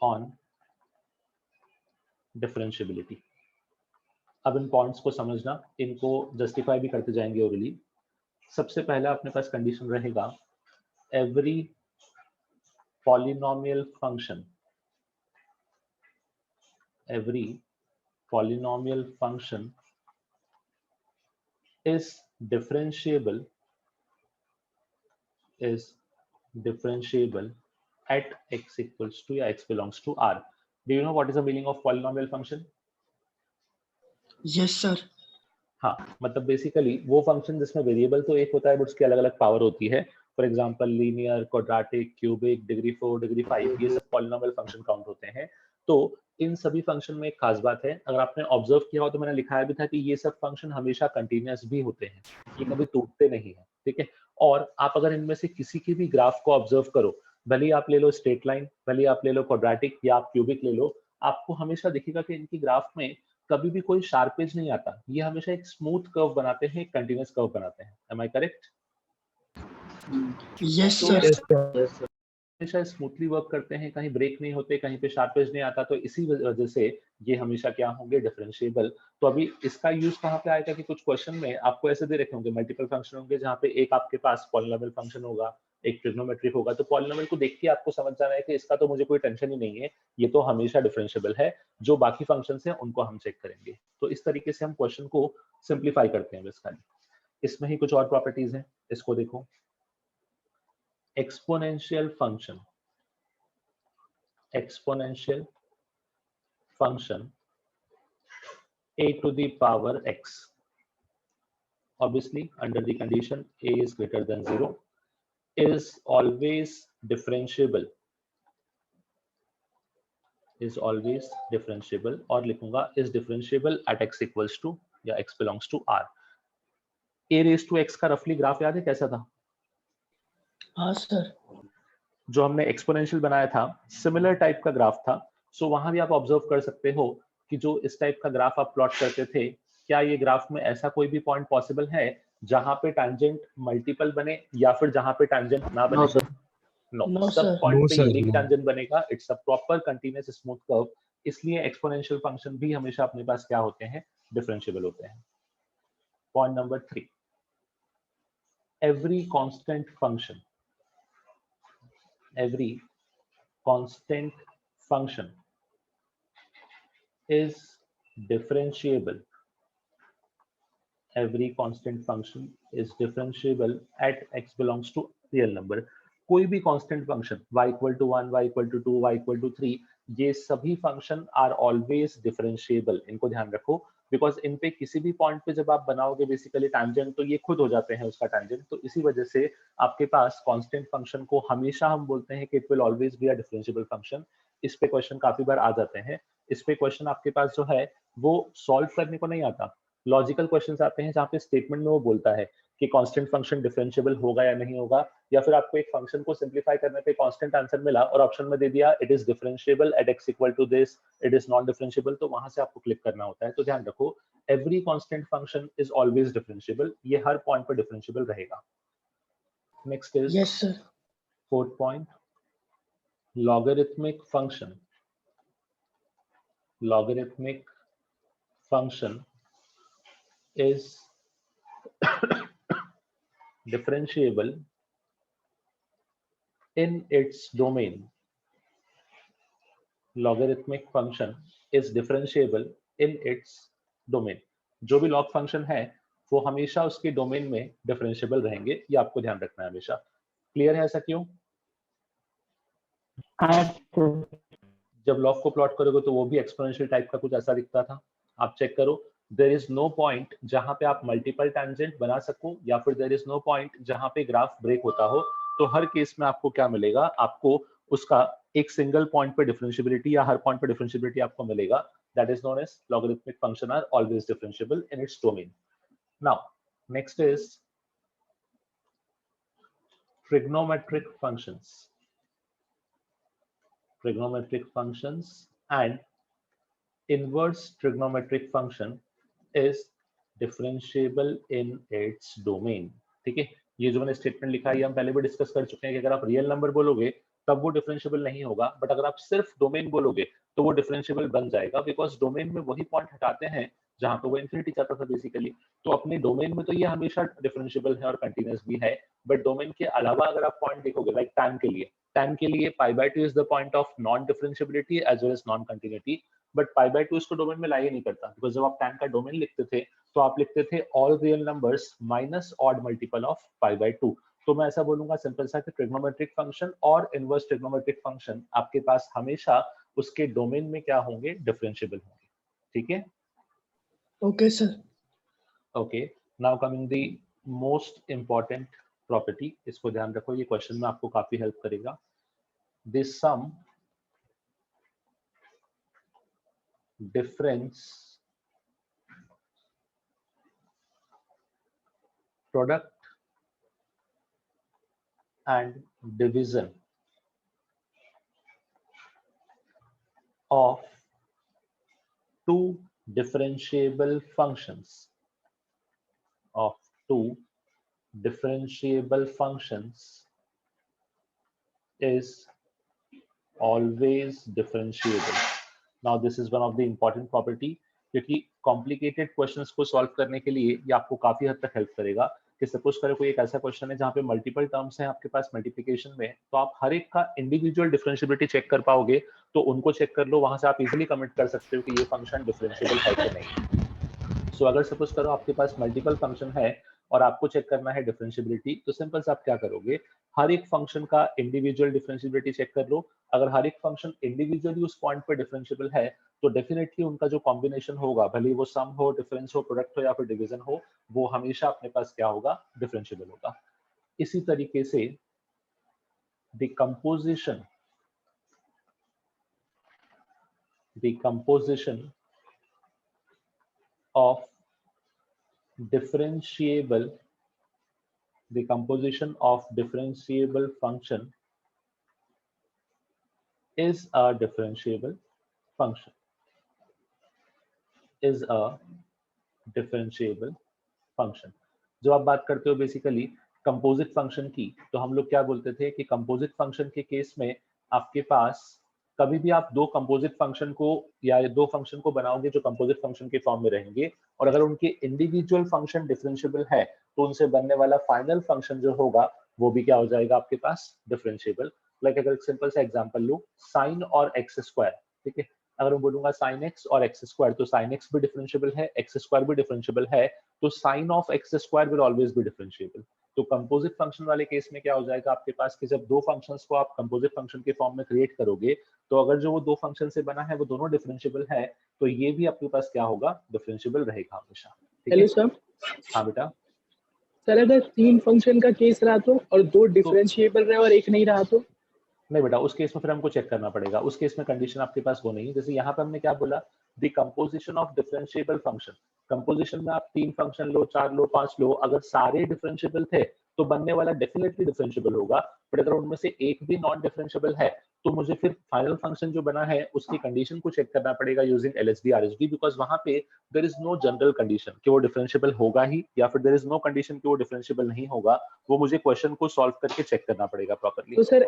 on differentiability. अब इन पॉइंट्स को समझना, इनको जस्टिफाई भी करते जाएंगे ओरली। सबसे पहला अपने पास कंडीशन रहेगा, every polynomial function, every polynomial function is differentiable at x equals to या x belongs to R. Do you know what is the meaning of polynomial function? Yes, sir. हाँ, मतलब बेसिकली वो function जिसमें variable तो एक होता है but उसकी अलग अलग पावर होती है। For example linear, quadratic, cubic, degree 4, degree 5, ये सब पॉलिनोमियल फंक्शन काउंट होते हैं। तो इन सभी फंक्शन में एक खास बात है, अगर आपने ऑब्जर्व किया हो तो मैंने लिखाया भी था कि ये सब फंक्शन हमेशा कंटिन्यूअस भी होते हैं, ये कभी टूटते नहीं है, ठीक है। और आप अगर इनमें से किसी की भी ग्राफ को ऑब्जर्व करो, भले ही आप ले लो स्ट्रेट लाइन, भले ही आप ले लो क्वाड्रेटिक या आप क्यूबिक ले लो, आपको हमेशा दिखेगा कि इनकी ग्राफ में कभी भी कोई शार्प एज नहीं आता, ये हमेशा एक स्मूथ कर्व बनाते हैं, एक कंटीन्यूअस कर्व बनाते हैं। Am I correct? Yes, sir. Yes, sir. हमेशा स्मूथली वर्क करते हैं, कहीं ब्रेक नहीं होते, कहीं पे शार्प एज नहीं आता, तो इसी वजह से ये हमेशा क्या होंगे, डिफरेंशिएबल। तो अभी इसका यूज कहाँ पे आएगा कि कुछ क्वेश्चन में आपको ऐसे दे रखे होंगे, मल्टीपल फंक्शन होंगे जहाँ पे एक आपके पास पॉलिनोमियल फंक्शन होगा, एक ट्रिग्नोमेट्रिक होगा, तो पॉलिनोमियल को देख के आपको समझ जाना है कि इसका तो मुझे कोई टेंशन ही नहीं है, ये तो हमेशा डिफरेंशिएबल है, जो बाकी फंक्शंस हैं उनको हम चेक करेंगे। तो इस तरीके से हम क्वेश्चन को सिंप्लीफाई करते हैं बेसिकली। इसमें ही कुछ और प्रॉपर्टीज हैं, इसको देखो। Exponential function, exponential function a to the power x, obviously under the condition a is greater than 0, is always differentiable, is always differentiable, और लिखूंगा is differentiable at x equals to या x belongs to r। a raised to x का रफली graph याद है कैसा था? हाँ सर। जो हमने एक्सपोनेंशियल बनाया था सिमिलर टाइप का ग्राफ था। सो वहां भी आप ऑब्जर्व कर सकते हो कि जो इस टाइप का ग्राफ आप प्लॉट करते थे, क्या ये ग्राफ में ऐसा कोई भी पॉइंट पॉसिबल है जहां पे टैंजेंट मल्टीपल बने या फिर जहां पे टैंजेंट ना बने? नो, सब पॉइंट पे यूनिक टैंजेंट बनेगा। It's a proper continuous smooth curve, इसलिए एक्सपोनेंशियल फंक्शन भी हमेशा अपने पास क्या होते हैं? डिफरेंशिएबल होते हैं। Point number 3, every constant function, every constant function is differentiable, every constant function is differentiable at x belongs to real number। कोई भी constant function y equal to 1, y equal to 2, y equal to 3, ये सभी function are always differentiable. इनको ध्यान रखो, because in पे किसी भी पॉइंट पे जब आप बनाओगे बेसिकली टैंजेंट, तो ये खुद हो जाते हैं उसका टैंजेंट। तो इसी वजह से आपके पास कांस्टेंट फंक्शन को हमेशा हम बोलते हैं कि it will always be a differentiable function. इस पे क्वेश्चन काफी बार आ जाते हैं। इस पे क्वेश्चन आपके पास जो है वो सॉल्व करने को नहीं आता, लॉजिकल क्वेश्चंस आते हैं जहाँ पे स्टेटमेंट में वो बोलता है कि कांस्टेंट फंक्शन डिफरेंशिएबल होगा या नहीं होगा, या फिर आपको एक फंक्शन को सिंपलीफाई करने पे कांस्टेंट आंसर मिला और ऑप्शन में दे दिया it is differentiable at x equal to this, it is non differentiable, तो वहां से आपको क्लिक करना होता है। तो ध्यान रखो, every constant function is always differentiable, ये हर पॉइंट पे डिफरेंशिएबल रहेगा। Next is yes sir. Fourth point, logarithmic function, logarithmic function is differentiable in its domain, logarithmic function is differentiable in its domain। जो भी log function है वो हमेशा उसके domain में डिफरेंशिएबल रहेंगे, ये आपको ध्यान रखना है हमेशा। क्लियर है ऐसा क्यों? जब log को प्लॉट करोगे तो वो भी एक्सपोनेंशियल टाइप का कुछ ऐसा दिखता था। आप चेक करो, देयर इज नो पॉइंट जहां पे आप मल्टीपल टैंजेंट बना सको, या फिर देयर इज नो पॉइंट जहां पे ग्राफ ब्रेक होता हो। तो हर केस में आपको क्या मिलेगा? आपको उसका एक सिंगल पॉइंट पे डिफरेंशिएबिलिटी या हर पॉइंट पे डिफरेंशिएबिलिटी आपको मिलेगा। That is known as logarithmic function are always differentiable in its domain. Now next is trigonometric functions, trigonometric functions and inverse trigonometric function is differentiable in its domain। ठीक है, ये जो मैंने statement लिखा है ये हम पहले भी डिस्कस कर चुके हैं कि अगर आप रियल नंबर बोलोगे तब वो डिफरेंशिएबल नहीं होगा, बट अगर आप सिर्फ डोमेन बोलोगे तो वो डिफरेंशिएबल बन जाएगा, बिकॉज डोमेन में वही पॉइंट हटाते हैं जहां पे वो इंफिनिटी चाहता था बेसिकली। तो अपने डोमेन में तो ये हमेशा डिफरेंशिएबल है और कंटीन्यूअस भी है, बट डोमेन के अलावा अगर आप पॉइंट देखोगे लाइक टाइम के लिए π/2 is the point of non differentiability as well as non continuity, but π/2 इसको डोमेन में ला ही नहीं करता, बिकॉज जब आप tan का डोमेन लिखते थे तो आप लिखते थे all real numbers minus odd multiple of π/2। तो मैं ऐसा बोलूंगा सिंपल सा कि ट्रिग्नोमेट्रिक फंक्शन और इनवर्स ट्रिग्नोमेट्रिक फंक्शन आपके पास हमेशा उसके डोमेन में क्या होंगे? डिफरेंशिएबल होंगे। ठीक है, okay sir. Okay, now coming the most important property, इसको ध्यान रखो, ये क्वेश्चन में आपको काफी हेल्प करेगा। This sum difference product and division of two differentiable functions, of two differentiable functions is always differentiable। Now this is one of the important property, क्योंकि complicated questions को solve करने के लिए ये आपको काफी हद तक हेल्प करेगा। कि सपोज करो कोई एक ऐसा क्वेश्चन है जहाँ पे मल्टीपल टर्म्स हैं आपके पास मल्टीप्लिकेशन में, तो आप हर एक का इंडिविजुअल डिफरेंशियबिलिटी चेक कर पाओगे, तो उनको चेक कर लो, वहां से आप इजीली कमिट कर सकते हो कि ये फंक्शन डिफरेंशिएबल है कि नहीं। सो अगर सपोज करो आपके पास मल्टीपल फंक्शन है और आपको चेक करना है डिफरेंशिएबिलिटी, तो सिंपल से आप क्या करोगे, हर एक फंक्शन का इंडिविजुअल डिफरेंशिएबिलिटी चेक कर लो। अगर हर एक फंक्शन इंडिविजुअली उस पॉइंट पे डिफरेंशिएबल है, तो डेफिनेटली उनका जो कॉम्बिनेशन होगा, भले वो सम हो, डिफरेंस हो, प्रोडक्ट हो या फिर डिवीजन हो, वो हमेशा अपने पास क्या होगा, डिफरेंशिएबल होगा। इसी तरीके से the composition of differentiable function is a differentiable function जो आप बात करते हो बेसिकली कंपोजिट फंक्शन की, तो हम लोग क्या बोलते थे कि कंपोजिट फंक्शन के केस में आपके पास कभी भी आप दो कंपोजिट फंक्शन को या दो फंक्शन को बनाओगे जो कंपोजिट फंक्शन के फॉर्म में रहेंगे, और अगर उनके इंडिविजुअल फंक्शन डिफरेंशिएबल है, तो उनसे बनने वाला फाइनल फंक्शन जो होगा वो भी क्या हो जाएगा आपके पास, डिफरेंशिएबल। लाइक अगर सिंपल सा एग्जांपल लो, साइन और एक्स स्क्वायर, ठीक है, अगर मैं बोलूंगा साइन एक्स और एक्स स्क्वायर, तो साइन एक्स भी डिफरेंशिएबल है, एक्स स्क्वायर भी डिफरेंशिएबल है, तो sine of x square will always be differentiable. तो कंपोजिट फंक्शन वाले केस में क्या हो जाएगा आपके पास कि जब दो फंक्शंस को आप कंपोजिट फंक्शन के फॉर्म में क्रिएट करोगे, तो अगर जो वो दो फंक्शन से बना है वो दोनों डिफरेंशिएबल है, तो ये भी आपके पास क्या होगा, डिफरेंशिएबल रहेगा हमेशा। Hello sir. हाँ बेटा। सर अगर 3 फंक्शन का केस रहा तो, और 2 डिफरेंशिएबल रहे और एक नहीं रहा तो? नहीं बेटा, उस केस में फिर हमको चेक करना पड़ेगा, उस केस में कंडीशन आपके पास वो नहीं है। जैसे यहाँ पे हमने क्या बोला, the composition of differentiable function, composition में आप 3 फंक्शन लो, 4 लो, 5 लो, अगर सारे डिफरेंशिएबल थे तो बनने वाला डेफिनेटली डिफरेंशिएबल होगा, बट अगर उनमें से एक भी नॉन डिफरेंशिएबल है, तो मुझे फिर फाइनल फंक्शन जो बना है उसकी कंडीशन को चेक करना पड़ेगा यूजिंग एलएचडी आरएचडी, बिकॉज वहां पे there is no general condition कि वो डिफरेंशिएबल होगा ही, या फिर देयर इज नो कंडीशन कि वो डिफरेंशिएबल नहीं होगा, वो मुझे क्वेश्चन को सॉल्व करके चेक करना पड़ेगा प्रॉपर्ली। तो सर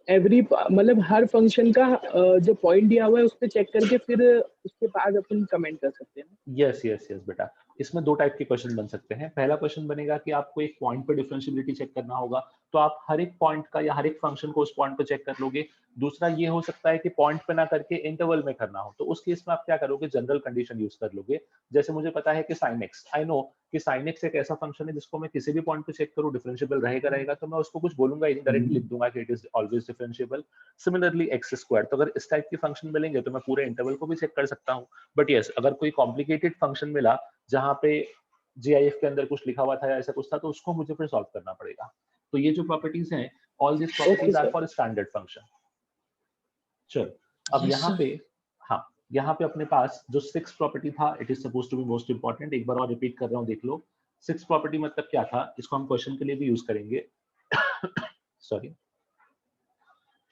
एवरी मतलब हर फंक्शन का जो पॉइंट दिया हुआ है उस पे चेक करके फिर उसके बाद अपन कमेंट कर सकते हैं। यस यस यस बेटा, इसमें दो टाइप के क्वेश्चन बन सकते हैं। पहला क्वेश्चन बनेगा कि आपको एक पॉइंट पे डिफरेंशिएबिलिटी चेक करना होगा, तो आप हर एक पॉइंट का या हर एक फंक्शन को उस पॉइंट पे चेक कर लोगे। दूसरा ये हो सकता है कि पॉइंट पे ना करके इंटरवल में करना हो, तो उस केस में आप क्या करोगे, जनरल कंडीशन यूज कर लोगे। जैसे मुझे पता है कि साइन एक्स, आई नो कि साइन एक्स एक ऐसा फंक्शन है जिसको मैं किसी भी पॉइंट पे चेक करूं डिफरेंशिएबल रहेगा, तो मैं उसको कुछ बोलूंगा ही नहीं, डायरेक्टली लिख दूंगा कि it is always differentiable. Similarly x square, तो अगर इस टाइप के फंक्शन मिलेंगे तो मैं पूरे इंटरवल को भी चेक कर सकता हूँ। बट यस, अगर कोई कॉम्प्लिकेटेड फंक्शन मिला जहां पे जीआईएफ के अंदर कुछ लिखा हुआ था या ऐसा कुछ था, तो उसको मुझे फिर सॉल्व करना पड़ेगा। तो ये जो प्रॉपर्टीज हैं, all this properties are for standard function. चलो अब यहाँ पे, हाँ यहाँ पे अपने पास जो 6 प्रॉपर्टी था, it is suppose to be most important, एक बार और रिपीट कर रहा हूँ, देख लो। 6 प्रॉपर्टी मतलब क्या था, इसको हम क्वेश्चन के लिए भी यूज करेंगे। सॉरी,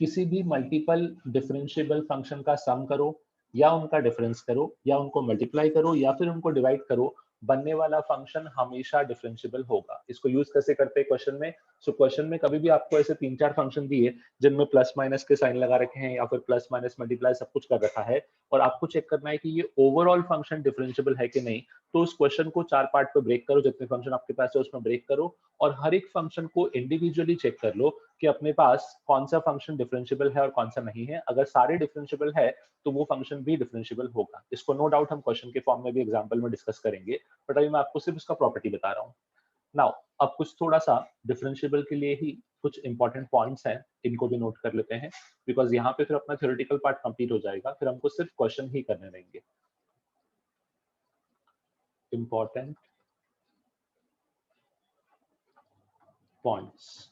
किसी भी मल्टीपल डिफरेंशिएबल फंक्शन का सम करो, या उनका डिफरेंस करो, या उनको मल्टीप्लाई करो, या फिर उनको डिवाइड करो, बनने वाला फंक्शन हमेशा डिफरेंशिएबल होगा। इसको यूज कैसे करते हैं क्वेश्चन में, सो क्वेश्चन में कभी भी आपको ऐसे 3-4 फंक्शन दिए जिनमें प्लस माइनस के साइन लगा रखे हैं या फिर प्लस माइनस मल्टीप्लाई सब कुछ कर रखा है, और आपको चेक करना है कि ये ओवरऑल फंक्शन डिफरेंशिएबल है कि नहीं, तो उस क्वेश्चन को 4 पार्ट पे ब्रेक करो, जितने फंक्शन आपके पास है उसमें ब्रेक करो, और हर एक फंक्शन को इंडिविजुअली चेक कर लो कि अपने पास कौन सा फंक्शन डिफरेंशिएबल है और कौन सा नहीं है। अगर सारे डिफरेंशिएबल है तो वो फंक्शन भी डिफरेंशिएबल होगा। इसको नो डाउट हम क्वेश्चन के फॉर्म में भी एग्जांपल में डिस्कस करेंगे, बट अभी मैं आपको सिर्फ इसका प्रॉपर्टी बता रहा हूँ। नाउ अब कुछ थोड़ा सा डिफरेंशिएबल के लिए ही कुछ इंपॉर्टेंट पॉइंट्स हैं, इनको भी नोट कर लेते हैं, बिकॉज यहाँ पे फिर अपना थ्योरेटिकल पार्ट कंप्लीट हो जाएगा, फिर हमको सिर्फ क्वेश्चन ही करने रहेंगे। Important points.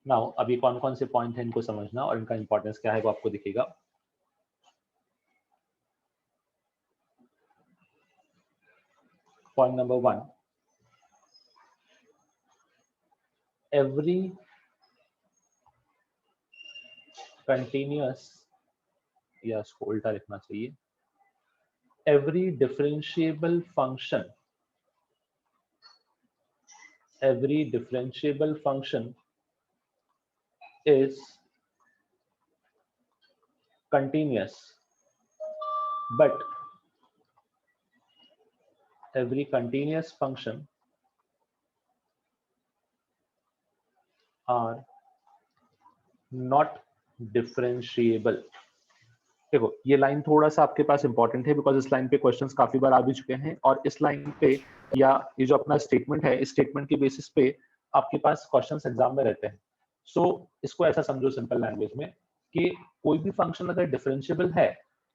नाउ अभी कौन कौन से पॉइंट हैं इनको समझना, और इनका इंपॉर्टेंस क्या है वो आपको दिखेगा। पॉइंट नंबर 1, every continuous, या इसको उल्टा लिखना चाहिए, every differentiable function is continuous, but every continuous function are not differentiable. देखो ये लाइन थोड़ा सा आपके पास इंपॉर्टेंट है बिकॉज इस लाइन पे क्वेश्चंस काफी बार आ भी चुके हैं, और इस लाइन पे या ये जो अपना स्टेटमेंट है, इस स्टेटमेंट के बेसिस पे आपके पास क्वेश्चंस एग्जाम में रहते हैं। सो इसको ऐसा समझो सिंपल लैंग्वेज में कि कोई भी फंक्शन अगर डिफरेंशिएबल है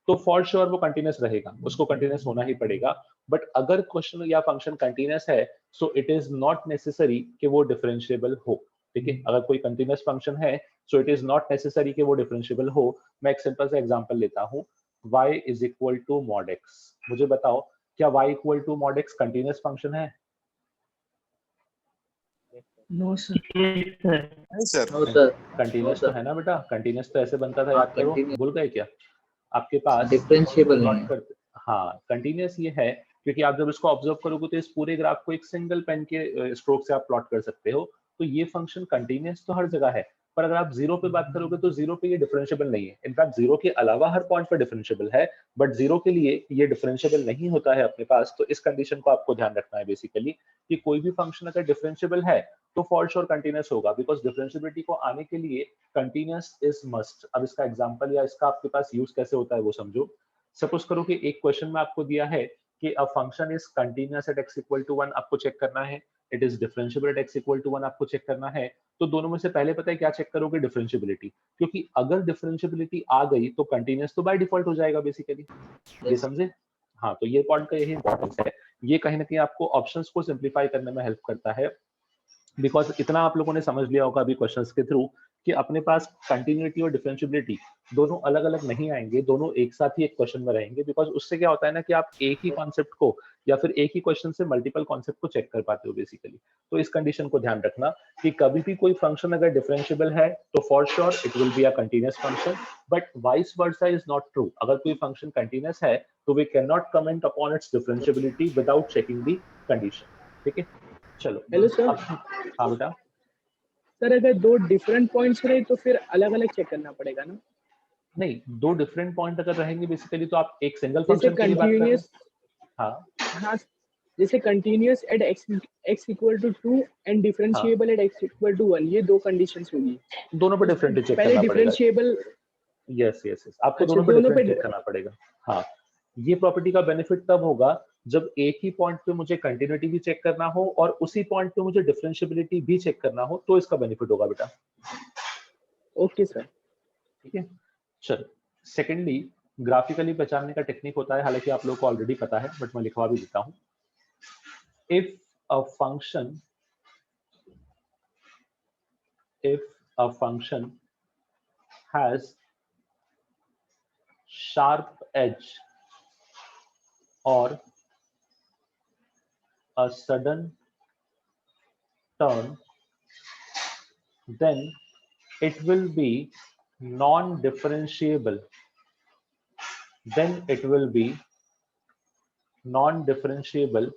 तो फॉर श्योर वो कंटिन्यूस रहेगा, उसको कंटिन्यूस होना ही पड़ेगा। बट अगर क्वेश्चन या फंक्शन कंटिन्यूस है so it is not necessary कि वो डिफरेंशिएबल हो। ठीक है, अगर कोई कंटिन्यूस फंक्शन है so it is not necessary कि वो डिफरेंशिएबल हो। मैं एक सिंपल सा एग्जांपल लेता हूं, y is equal to mod x। मुझे बताओ क्या y equal to mod x continuous function है? No sir. Yes, sir. नहीं सर। नो सर, कंटिन्यूस तो है ना बेटा, कंटिन्यूस तो ऐसे बनता था, हाँ, याद करो, continuous। भूल गए क्या? आपके पास डिफरेंशिएबल नहीं प्लॉट है। करते, हाँ कंटिन्यूस ये है क्योंकि आप जब इसको ऑब्जर्व करोगे तो इस पूरे ग्राफ को एक सिंगल पेन के स्ट्रोक से आप प्लॉट कर सकते हो। तो ये फंक्शन कंटिन्यूस तो हर जगह है, पर अगर आप जीरो पे बात करोगे तो जीरो पे ये डिफरेंशिएबल नहीं है। इनफैक्ट जीरो के अलावा हर पॉइंट पर डिफरेंशिएबल है, बट जीरो के लिए ये डिफरेंशिएबल नहीं होता है अपने पास। तो इस कंडीशन को आपको ध्यान रखना है बेसिकली कि कोई भी फंक्शन अगर डिफरेंशिएबल है तो फॉर श्योर कंटिन्यूस होगा, बिकॉज डिफरेंशिएबिलिटी को आने के लिए कंटिन्यूस इज मस्ट। अब इसका एग्जांपल या इसका आपके पास यूज कैसे होता है वो समझो। सपोज करो कि एक क्वेश्चन में आपको दिया है कि a function is continuous at x equal to 1, आपको चेक करना है। It is differentiable at x equal to 1, आपको चेक करना है। तो दोनों में से पहले पता है क्या चेक करोगे? डिफरेंशिएबिलिटी, क्योंकि अगर डिफरेंशिएबिलिटी आ गई तो कंटीन्यूअस तो बाय डिफॉल्ट हो जाएगा बेसिकली। ये समझे? हाँ, तो ये पॉइंट का यही इंपॉर्टेंस है। ये कहीं ना कहीं आपको ऑप्शंस को सिंप्लीफाई करने में हेल्प करता है, बिकॉज इतना आप लोगों ने समझ लिया होगा अभी क्वेश्चंस के थ्रू कि अपने पास कंटिन्यूटी और डिफरेंशिएबिलिटी दोनों अलग अलग नहीं आएंगे, दोनों एक साथ ही एक क्वेश्चन में रहेंगे। बिकॉज उससे क्या होता है ना कि आप एक ही कॉन्सेप्ट को या फिर एक ही क्वेश्चन से मल्टीपल कॉन्सेप्ट को चेक कर पाते हो बेसिकली। तो इस कंडीशन को ध्यान रखना कि कभी भी कोई फंक्शन अगर डिफरेंशिएबल है तो for sure it will be a continuous function, but vice versa is not true. अगर कोई फंक्शन कंटीन्यूअस है तो we can not comment upon its differentiability without checking the condition. ठीक है, चलो हेलो सर। अब हाँ बेटा। सर अगर दो डिफरेंट पॉइंट्स रहे तो फिर अलग अलग चेक करना पड़ेगा ना? नहीं, दो डिफरेंट पॉइंट अगर रहेंगे बेसिकली तो आप एक सिंगल जैसे फंक्शन के लिए बात कर रहे कंटिन्यूअस, हैं। हाँ हाँ, जैसे continuous at x equal to 2 and हाँ, differentiable at x equal to 1, ये दो कंडीशंस होगी। दोनों पे डिफरेंटली चेक पहले करना पड़ेगा। डिफरेंशिएबल, यस यस यस, आपको अच्छा दोनों पे दोनों पे डिफरेंट चेक करना पड़ेगा। हाँ, ये प्रॉपर्टी का बेनिफिट तब होगा जब एक ही पॉइंट पे मुझे कंटिन्यूटी भी चेक करना हो और उसी पॉइंट पे मुझे डिफरेंशिएबिलिटी भी चेक करना हो, तो इसका बेनिफिट होगा बेटा। Okay sir. ठीक है, चलो सेकेंडली ग्राफिकली पहचानने का टेक्निक होता है, हालांकि आप लोगों को ऑलरेडी पता है बट मैं लिखवा भी देता हूँ। If a function has sharp edge or a sudden turn, then it will be non-differentiable. Then it will be non-differentiable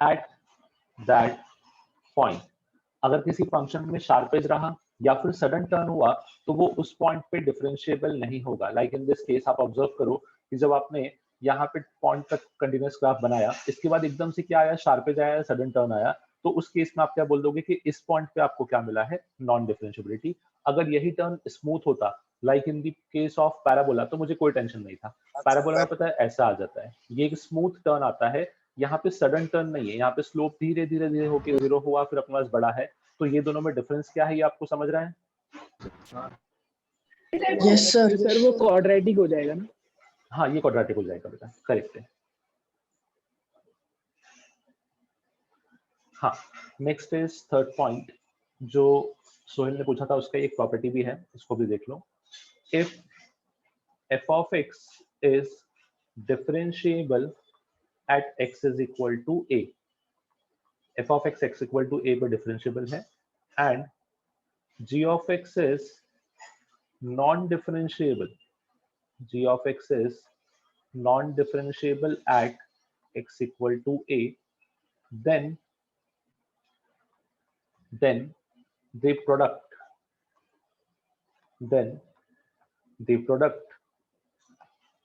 at that point. अगर किसी फंक्शन में शार्प एज रहा या फिर सडन टर्न हुआ तो वो उस पॉइंट पे डिफरेंशिएबल नहीं होगा। लाइक इन दिस केस आप ऑब्जर्व करो कि जब आपने यहाँ पे पॉइंट तक कंटिन्यूअस ग्राफ बनाया, इसके बाद एकदम से क्या आया? शार्प एज आया, सडन टर्न आया। तो उस केस में आप क्या बोल दोगे कि इस पॉइंट पे आपको क्या मिला है? Non differentiability. अगर यही टर्न स्मूथ होता like in the case of parabola तो मुझे कोई टेंशन नहीं था। पैराबोला में पता है ऐसा आ जाता है, ये एक स्मूथ टर्न आता है। यहाँ पे सडन टर्न नहीं है, यहाँ पे स्लोप धीरे धीरे धीरे होके जीरो हुआ फिर अपने पास बढ़ा है। तो ये दोनों में डिफरेंस क्या है ये आपको समझ रहे हैं? Yes sir. सर वो क्वाड्रेटिक हो जाएगा ना? हाँ, ये क्वाड्रेटिक हो जाएगा बेटा, करेक्ट है। हाँ, नेक्स्ट इज थर्ड पॉइंट जो सोहेल ने पूछा था, उसका एक प्रॉपर्टी भी है, इसको भी देख लो। If f of x is differentiable at x is equal to a, f of x equal to a पर डिफरेंशिएबल है, and g of x is non-differentiable, g of x is non-differentiable at x equal to a, then the product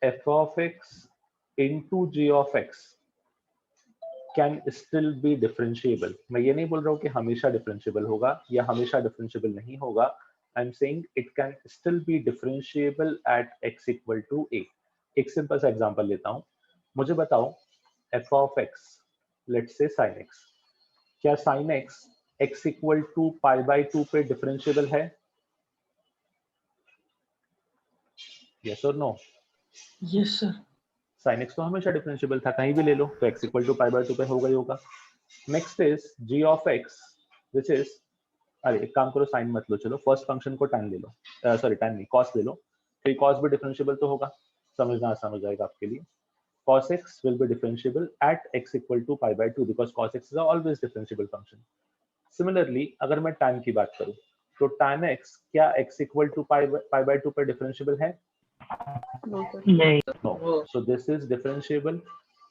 f of x into g of x can still be differentiable. मैं ये नहीं बोल रहा हूँ कि हमेशा differentiable होगा या हमेशा डिफरेंशिएबल नहीं होगा। I am saying it can still be differentiable at x equal to a। एक सिंपल सा एग्जांपल लेता हूँ, मुझे बताओ f of x, let's say sin x, क्या sin x x equal to π/2 पे डिफरेंशिएबल है? यस और no? Yes, sir. sin x तो हमेशा डिफरेंशिएबल था, कहीं भी ले लो, तो x इक्वल टू π/2 पे होगा ही होगा। Next is g of x which is, अरे एक काम करो, साइन मत लो, चलो फर्स्ट फंक्शन को tan ले लो, सॉरी tan नहीं cos ले लो, तो ये cos भी डिफरेंशिएबल तो होगा, समझना आसान हो जाएगा आपके लिए। cos x will be differentiable at x equal to π/2 because cos x is always differentiable function. Similarly, अगर मैं tan की बात करूं, तो tan x क्या x equal to π/2 पर differentiable है? No, sir. नहीं, No. So this is differentiable,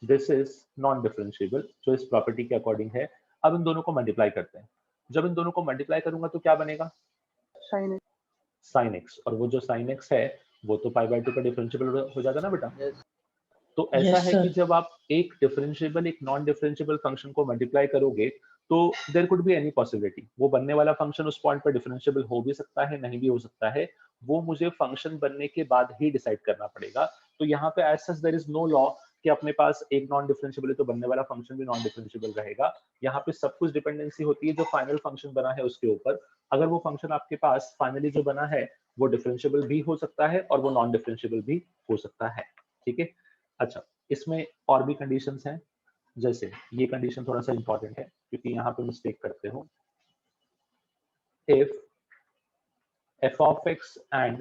this is non-differentiable, जो इस प्रॉपर्टी के अकॉर्डिंग है। अब इन दोनों को मल्टीप्लाई करते हैं, जब इन दोनों को मल्टीप्लाई करूंगा तो क्या बनेगा? Sin X. sin x, और वो जो sin x है वो तो π/2 पर डिफरेंशिएबल हो जाता ना बेटा। तो ऐसा Yes, है sir. कि जब आप एक डिफरेंशिएबल एक नॉन डिफरेंशिएबल फंक्शन को मल्टीप्लाई करोगे तो there could be any possibility, वो बनने वाला फंक्शन उस पॉइंट पर डिफरेंशिएबल हो भी सकता है, नहीं भी हो सकता है, वो मुझे फंक्शन बनने के बाद ही डिसाइड करना पड़ेगा। तो यहाँ पे as such there is no law कि अपने पास एक नॉन डिफरेंशिएबल है तो बनने वाला फंक्शन भी नॉन डिफरेंशिएबल रहेगा। यहाँ पे सब कुछ डिपेंडेंसी होती है जो फाइनल फंक्शन बना है उसके ऊपर। अगर वो फंक्शन आपके पास फाइनली जो बना है वो डिफरेंशिएबल भी हो सकता है और वो नॉन डिफरेंशिएबल भी हो सकता है, ठीक है। अच्छा, इसमें और भी कंडीशंस हैं, जैसे ये कंडीशन थोड़ा सा इंपॉर्टेंट है क्योंकि यहाँ पे मिस्टेक करते हो। If f of x and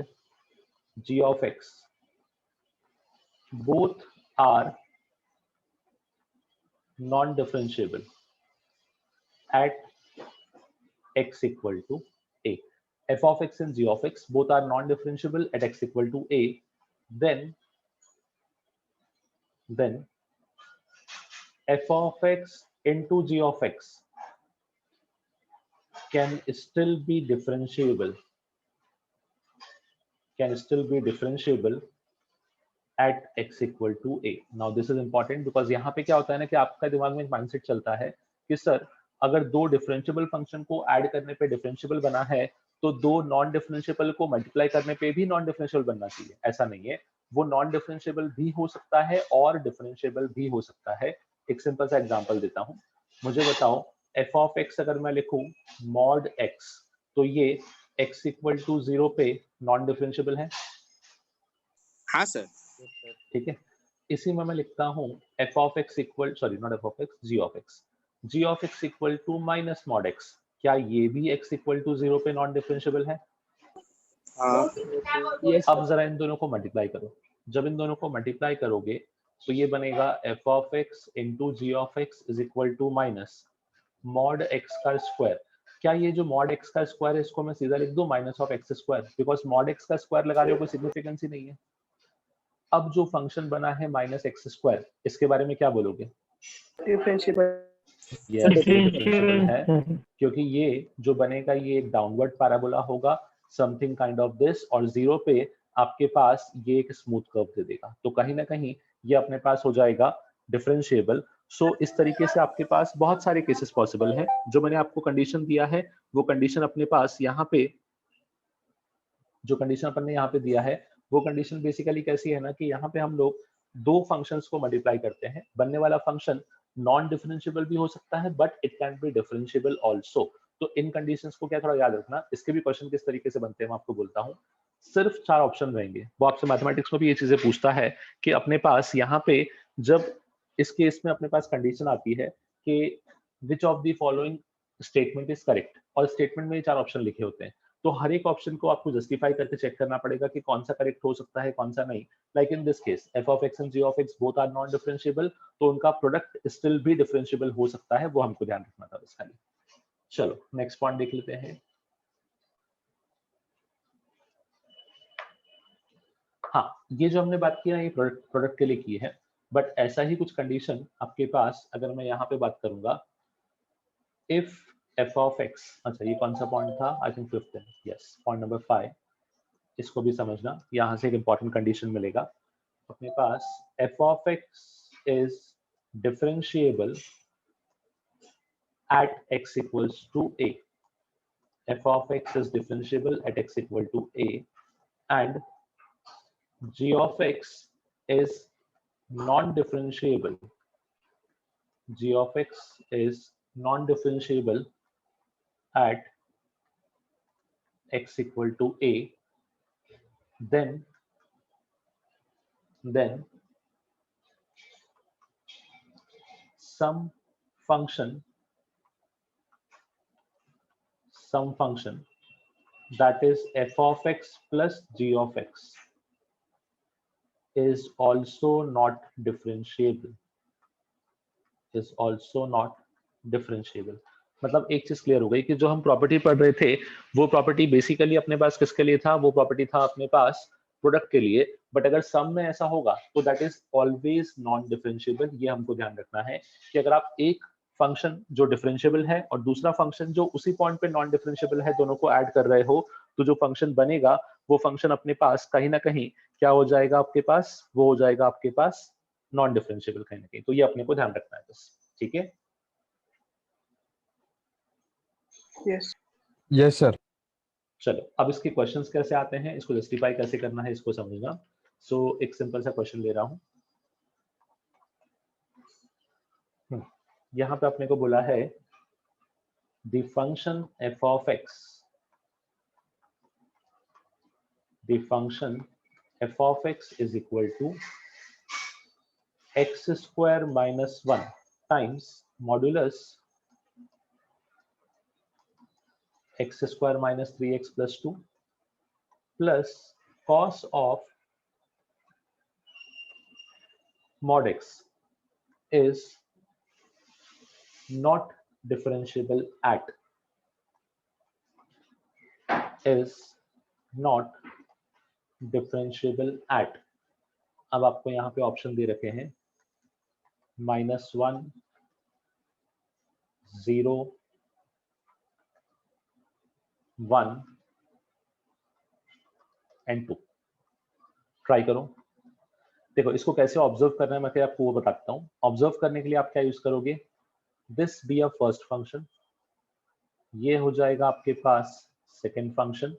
g of x both are non-differentiable at x equal to a, f of x and g of x both are non-differentiable at x equal to a, then f of x into g of x can still be differentiable at x equal to a. Now this is important because यहाँ पे क्या होता है ना कि आपका दिमाग में एक माइंडसेट चलता है कि सर अगर दो डिफरेंशिएबल फंक्शन को ऐड करने पे डिफरेंशिएबल बना है तो दो नॉन डिफरेंशिएबल को मल्टीप्लाई करने पे भी नॉन डिफरेंशिएबल बनना चाहिए। ऐसा नहीं है, वो नॉन डिफरेंशिएबल भी हो सकता है और डिफरेंशिएबल भी हो सकता है। एक सिंपल सा एग्जांपल देता हूँ, मुझे बताओ f ऑफ x अगर मैं लिखूं मॉड x तो ये x इक्वल टू 0 पे नॉन डिफरेंशिएबल है? हाँ सर। ठीक है, इसी में मैं लिखता हूँ f of x equal, sorry not f of x, g of x equal to minus mod x, क्या ये भी x इक्वल टू 0 पे नॉन डिफरेंशिएबल है? हाँ। Yes, अब जरा इन दोनों को मल्टीप्लाई करो, जब इन दोनों को मल्टीप्लाई करोगे तो ये बनेगा f of x into g of x is equal to minus mod x का स्क्वायर। क्या ये जो मॉड x का स्क्वायर है इसको मैं सीधा लिख दूं minus of x square, because mod x का स्क्वायर लगा रहे हो कोई सिग्निफिकेंस ही नहीं है। अब जो फंक्शन बना है माइनस एक्स स्क्वायर, इसके बारे में क्या बोलोगे? Differentiable. ये डिफरेंशिएबल है क्योंकि ये जो बनेगा ये एक डाउनवर्ड पैराबोला होगा, समथिंग काइंड ऑफ दिस, और 0 पे आपके पास ये एक स्मूथ कर्व दे देगा, तो कहीं ना कहीं ये अपने पास हो जाएगा डिफरेंशिएबल। सो इस तरीके से आपके पास बहुत सारे केसेस पॉसिबल हैं। जो मैंने आपको कंडीशन दिया है वो कंडीशन अपने पास यहाँ पे, जो कंडीशन अपन ने यहाँ पे दिया है वो कंडीशन बेसिकली कैसी है ना कि यहाँ पे हम लोग दो फंक्शंस को मल्टीप्लाई करते हैं, बनने वाला फंक्शन नॉन डिफरेंशिएबल भी हो सकता है but it can be differentiable also. तो इन कंडीशंस को क्या थोड़ा याद रखना। इसके भी क्वेश्चन किस तरीके से बनते हैं मैं आपको बोलता हूँ। सिर्फ 4 ऑप्शन रहेंगे, वो आपसे मैथमेटिक्स में भी ये चीजें पूछता है कि अपने पास यहाँ पे जब इस केस में अपने पास कंडीशन आती है कि which of the following statement is correct, और स्टेटमेंट में 4 ऑप्शन लिखे होते हैं, तो हर एक ऑप्शन को आपको जस्टिफाई करके चेक करना पड़ेगा कि कौन सा करेक्ट हो सकता है कौन सा नहीं। Like in this case f of x and g of x both are non differentiable, तो उनका प्रोडक्ट स्टिल भी डिफरेंशिएबल हो सकता है, वो हमको ध्यान रखना था बस खाली। चलो नेक्स्ट पॉइंट देख लेते हैं। हाँ, ये जो हमने बात की है ये प्रोडक्ट के लिए की है, बट ऐसा ही कुछ कंडीशन आपके पास अगर मैं यहाँ पे बात करूंगा, इफ f of x, अच्छा ये कौन सा पॉइंट था, आई थिंक 5th है, यस पॉइंट नंबर 5, इसको भी समझना, यहाँ से एक इंपॉर्टेंट कंडीशन मिलेगा अपने पास। f of x is differentiable at x equals to a. F of x is differentiable at x equal to a, and g of x is non-differentiable. G of x is non-differentiable at x equal to a, then some function that is f of x plus g of x is also not differentiable. मतलब एक चीज clear हो गई कि जो हम property पढ़ रहे थे वो प्रॉपर्टी बेसिकली अपने पास किसके लिए था, वो प्रॉपर्टी था अपने पास प्रोडक्ट के लिए, बट अगर सम में ऐसा होगा तो that is always non differentiable. ये हमको ध्यान रखना है कि अगर आप एक फंक्शन जो डिफरेंशिएबल है और दूसरा फंक्शन जो उसी पॉइंट पे नॉन डिफरेंशिएबल है, दोनों को ऐड कर रहे हो, तो जो फंक्शन बनेगा वो फंक्शन अपने पास कहीं ना कहीं क्या हो जाएगा, आपके पास वो हो जाएगा आपके पास नॉन डिफरेंशिएबल कहीं ना कहीं। तो ये अपने को ध्यान रखना है बस, ठीक है। Yes. Yes, sir. चलो अब इसके क्वेश्चंस कैसे आते हैं, इसको जस्टिफाई कैसे करना है, इसको समझना। सो एक सिंपल सा क्वेश्चन ले रहा हूं। यहां पे अपने को बोला है the function f of x, the function f of x is equal to x square minus 1 times modulus x square minus 3x plus 2 plus cos of mod x is not differentiable at, is not differentiable at। अब आपको यहाँ पे option दे रखे हैं -1, 0, 1 and 2। Try करो, देखो इसको कैसे ऑब्जर्व करना है मैं क्या आपको वो बताता हूँ। ऑब्जर्व करने के लिए आप क्या यूज करोगे, this be a first function, ये हो जाएगा आपके पास second function,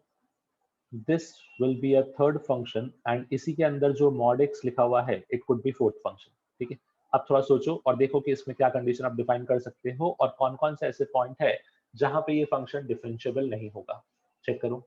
this will be a third function, and इसी के अंदर जो mod x लिखा हुआ है it could be fourth function, ठीक है। अब थोड़ा सोचो और देखो कि इसमें क्या कंडीशन आप डिफाइन कर सकते हो और कौन कौन से ऐसे पॉइंट है जहां पे ये फंक्शन डिफरेंशिएबल नहीं होगा, चेक करो।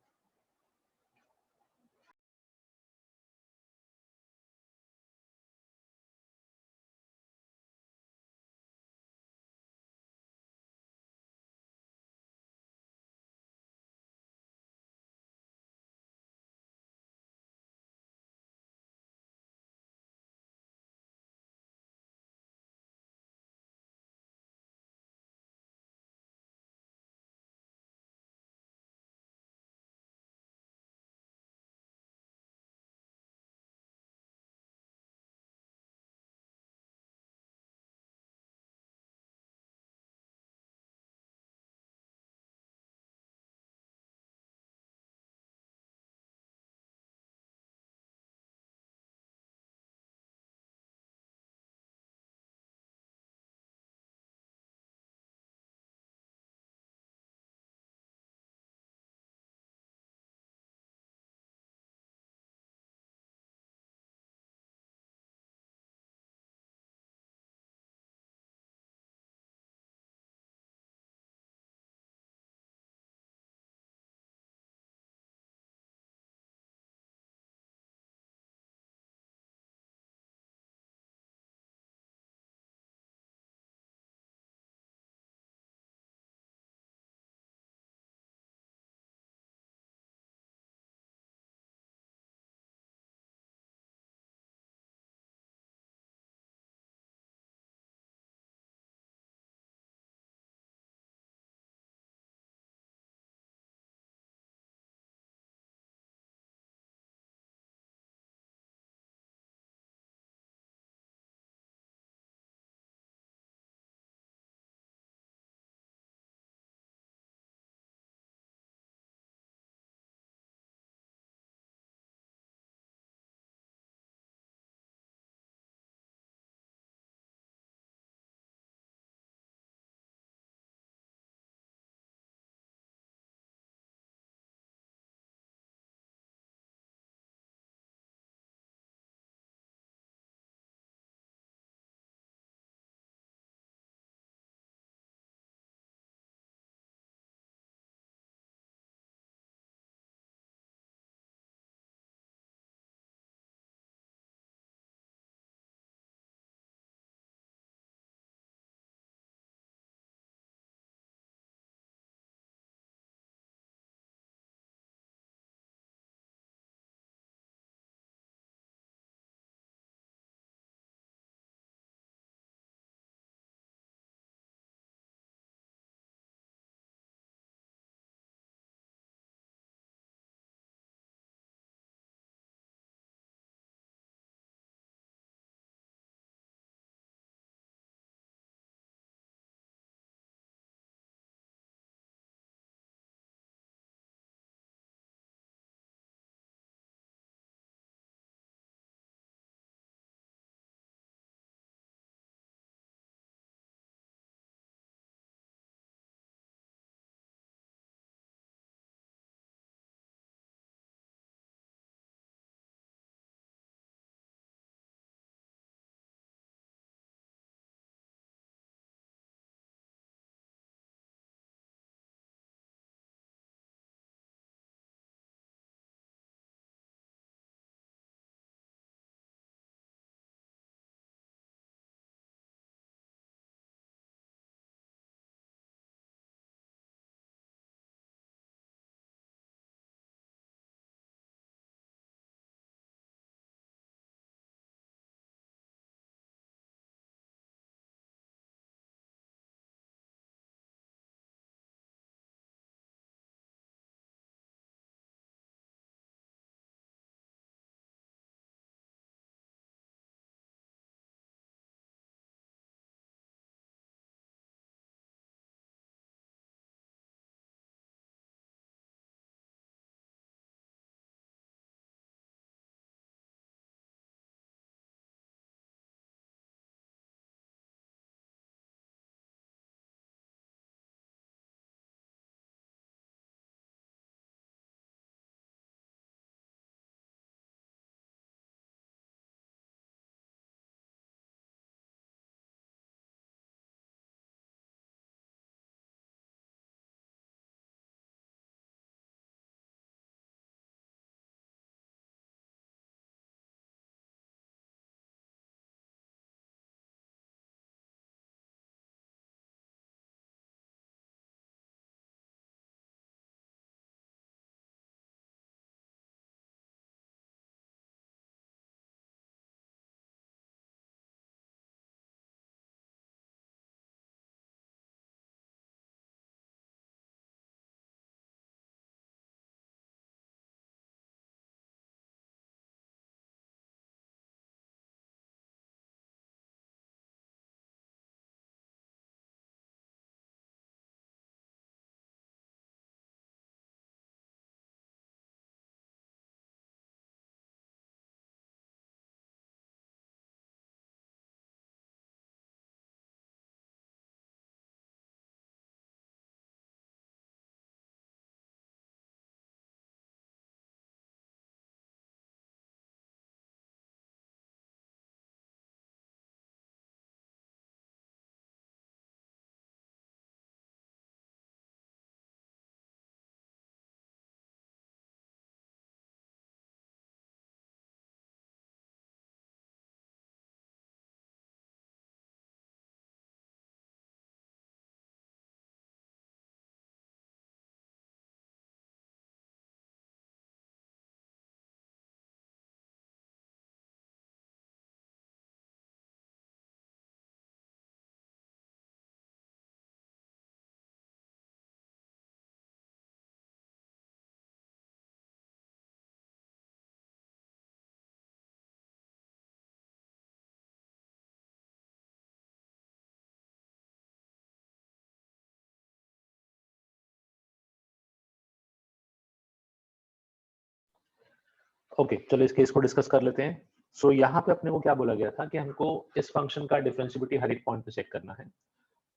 ओके चलो इस केस को डिस्कस कर लेते हैं। सो यहाँ पे अपने को क्या बोला गया था कि हमको इस फंक्शन का डिफरेंशिएबिलिटी हर एक पॉइंट पे चेक करना है।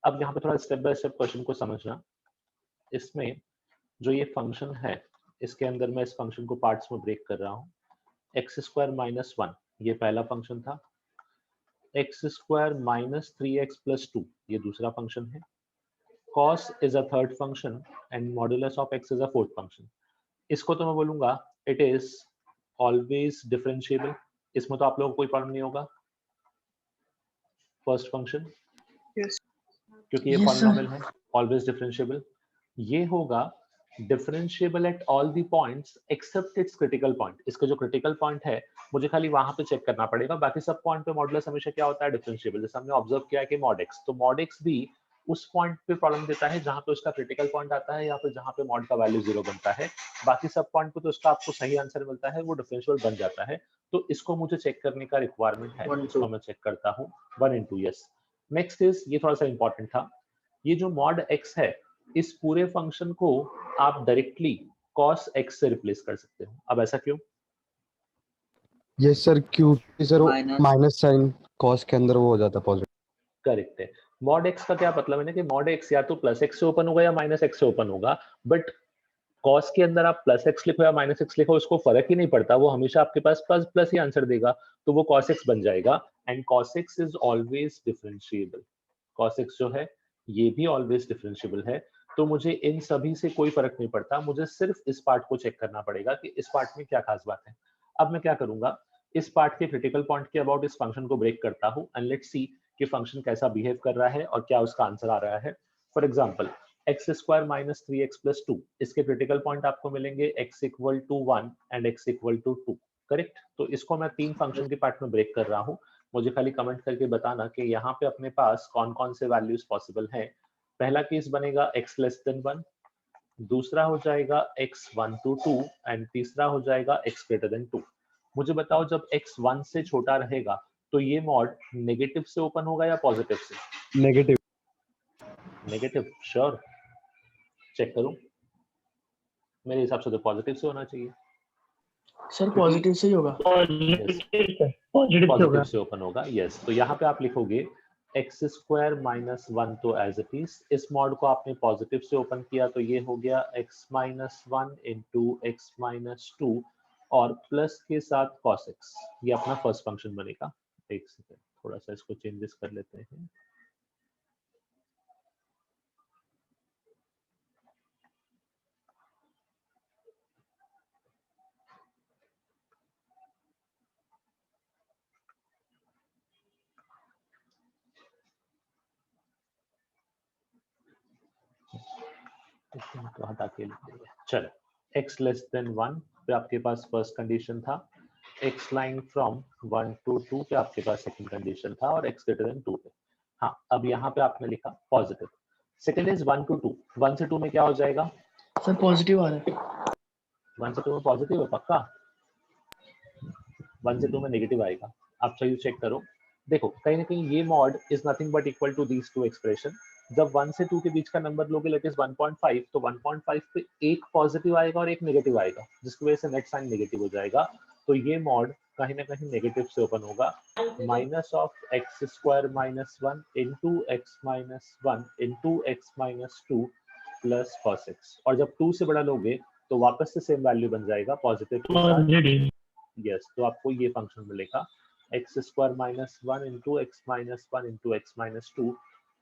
अब यहाँ पे थोड़ा स्टेप बाय स्टेप क्वेश्चन को समझना। इसमें जो ये फंक्शन है इसके अंदर मैं इस फंक्शन को पार्ट्स में ब्रेक कर रहा हूँ। x² - 1 ये पहला फंक्शन था, x² - 3x + 2 ये दूसरा फंक्शन है, cos is a third function and modulus of x is a fourth function। इसको तो मैं बोलूंगा इट इज ऑलवेज डिफरेंशिएबल, इसमें तो आप लोगों को कोई प्रॉब्लम नहीं होगा। First function Yes. क्योंकि ये Yes, पॉलिनोमियल है, ऑलवेज डिफरेंशिएबल। ये होगा differentiable at all the points accept it's critical point. इसका जो क्रिटिकल पॉइंट है मुझे खाली वहां पे चेक करना पड़ेगा, बाकी सब पॉइंट पे मॉडुलस हमेशा क्या होता है, डिफरेंशिएबल। जैसे हमने ऑब्जर्व किया कि मॉड x, तो मॉड x भी उस पॉइंट पे प्रॉब्लम देता है जहां पे उसका क्रिटिकल पॉइंट आता है या फिर जहां पे मॉड का वैल्यू 0 बनता है। बाकी सब पॉइंट पे तो उसका आपको सही आंसर मिलता है, वो डिफरेंशिएबल बन जाता है। तो इसको मुझे चेक करने का रिक्वायरमेंट है, 1, इसको 2 मैं चेक करता हूँ 1 × 2। यस, नेक्स्ट इज, ये थोड़ा सा इंपॉर्टेंट था, ये जो मॉड x है इस पूरे फंक्शन को आप डायरेक्टली cos x से रिप्लेस कर सकते हो। अब ऐसा क्यों? यस सर, क्योंकि sir Minus. Minus sine cos के अंदर वो हो जाता है पॉजिटिव। करेक्ट है। मॉड x का क्या मतलब है ना कि मॉड x या तो प्लस x से ओपन होगा या माइनस x से ओपन होगा, बट cos के अंदर आप प्लस x लिखो या माइनस x लिखो उसको फर्क ही नहीं पड़ता, वो हमेशा आपके पास प्लस प्लस ही आंसर देगा, तो वो cos x बन जाएगा। And cos x is always differentiable. cos x जो है ये भी ऑलवेज डिफरेंशिएबल है, तो मुझे इन सभी से कोई फर्क नहीं पड़ता, मुझे सिर्फ इस पार्ट को चेक करना पड़ेगा कि इस पार्ट में क्या खास बात है। अब मैं क्या करूंगा, इस पार्ट के क्रिटिकल पॉइंट के अबाउट इस फंक्शन को ब्रेक करता हूं एंड लेट्स सी कि फंक्शन कैसा बिहेव कर रहा है और क्या उसका आंसर आ रहा है। फॉर एग्जांपल x² - 3x + 2, इसके क्रिटिकल पॉइंट आपको मिलेंगे x = 1 एंड x = 2। करेक्ट, तो इसको मैं 3 फंक्शन के पार्ट में ब्रेक कर रहा हूं। मुझे खाली कमेंट करके बताना कि यहाँ पे अपने पास कौन कौन से वैल्यूज पॉसिबल हैं। पहला केस बनेगा x < 1, दूसरा हो जाएगा x 1 to 2 एंड तीसरा हो जाएगा x greater than 2। मुझे बताओ जब x 1 से छोटा रहेगा तो ये मॉड नेगेटिव से ओपन होगा या पॉजिटिव से? नेगेटिव। Negative, sure? चेक करूं, मेरे हिसाब से तो पॉजिटिव से होना चाहिए। सर पॉजिटिव से ही होगा। पॉजिटिव से ओपन होगा। यस, तो यहाँ पे आप लिखोगे x² - 1 तो एज इट इज, इस मॉड को आपने पॉजिटिव से ओपन किया तो ये हो गया x - 1 × x - 2 और प्लस के साथ cos x, ये अपना फर्स्ट फंक्शन बनेगा। एक सेकंड, थोड़ा सा इसको चेंजेस कर लेते हैं। तो हटा के लिख देंगे। चलो, x < 1 पे आपके पास फर्स्ट कंडीशन था, x लाइन फ्रॉम 1 to 2 पे आपके पास सेकंड कंडीशन था और x greater than 2 पे। हाँ, अब यहाँ पे आपने लिखा पॉजिटिव। सेकंड इज 1 to 2, 1 से 2 में क्या हो जाएगा? सर पॉजिटिव आ रहा है। 1 से 2 में पॉजिटिव है पक्का? 1 से 2 में नेगेटिव आएगा, आप सही चेक करो। देखो कहीं ना कहीं ये mod is nothing but equal to these two expression. जब 1 से 2 के बीच का नंबर लोगे लेट इज 1.5, तो 1.5 पे एक पॉजिटिव आएगा और एक नेगेटिव आएगा, जिसकी वजह से नेट साइन नेगेटिव हो जाएगा। तो ये मॉड कहीं ना कहीं नेगेटिव से ओपन होगा। Minus of x² - 1 into x - 1 into x - 2 plus cos x, और जब 2 से बड़ा लोगे तो वापस से सेम वैल्यू बन जाएगा पॉजिटिव के साथ। यस, तो आपको ये फंक्शन मिलेगा x² - 1 into x - 1 into x - 2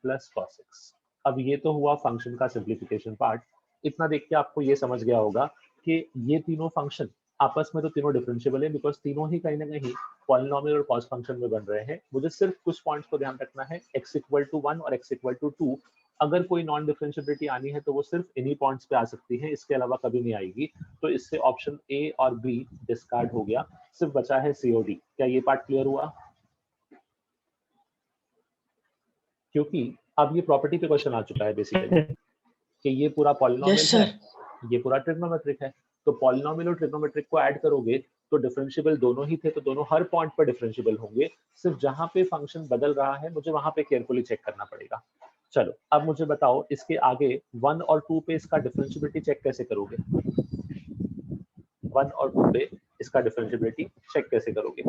plus cos x। अब ये तो हुआ फंक्शन का सिंप्लीफिकेशन पार्ट। इतना देख के आपको ये समझ गया होगा कि ये तीनों फंक्शन आपस में तो तीनों डिफरेंशिएबल है, बिकॉज तीनों ही कहीं ना कहीं पॉलिनोमियल और कॉस फंक्शन में बन रहे हैं। मुझे सिर्फ कुछ पॉइंट्स को ध्यान रखना है, x = 1 और x = 2। अगर कोई नॉन डिफरेंशिएबिलिटी आनी है तो वो सिर्फ इन्हीं पॉइंट्स पे आ सकती है, इसके अलावा कभी नहीं आएगी। तो इससे ऑप्शन ए और बी डिस्कार्ड हो गया, सिर्फ बचा है सी और डी। क्या ये पार्ट क्लियर हुआ? क्योंकि अब ये प्रॉपर्टी पे क्वेश्चन आ चुका है बेसिकली कि ये पूरा पॉलिनोमियल Yes, है, sir. ये पूरा ट्रिग्नोमेट्रिक है। तो पॉलिनोमियल और ट्रिग्नोमेट्रिक को ऐड करोगे तो डिफरेंशिएबल दोनों ही थे, तो दोनों हर पॉइंट पर डिफरेंशिएबल होंगे। सिर्फ जहां पे फंक्शन बदल रहा है मुझे वहां पे केयरफुली चेक करना पड़ेगा। चलो, अब मुझे बताओ इसके आगे 1 और 2 पे इसका डिफरेंशिएबिलिटी चेक कैसे करोगे? 1 और 2 पे इसका डिफरेंशिएबिलिटी चेक कैसे करोगे?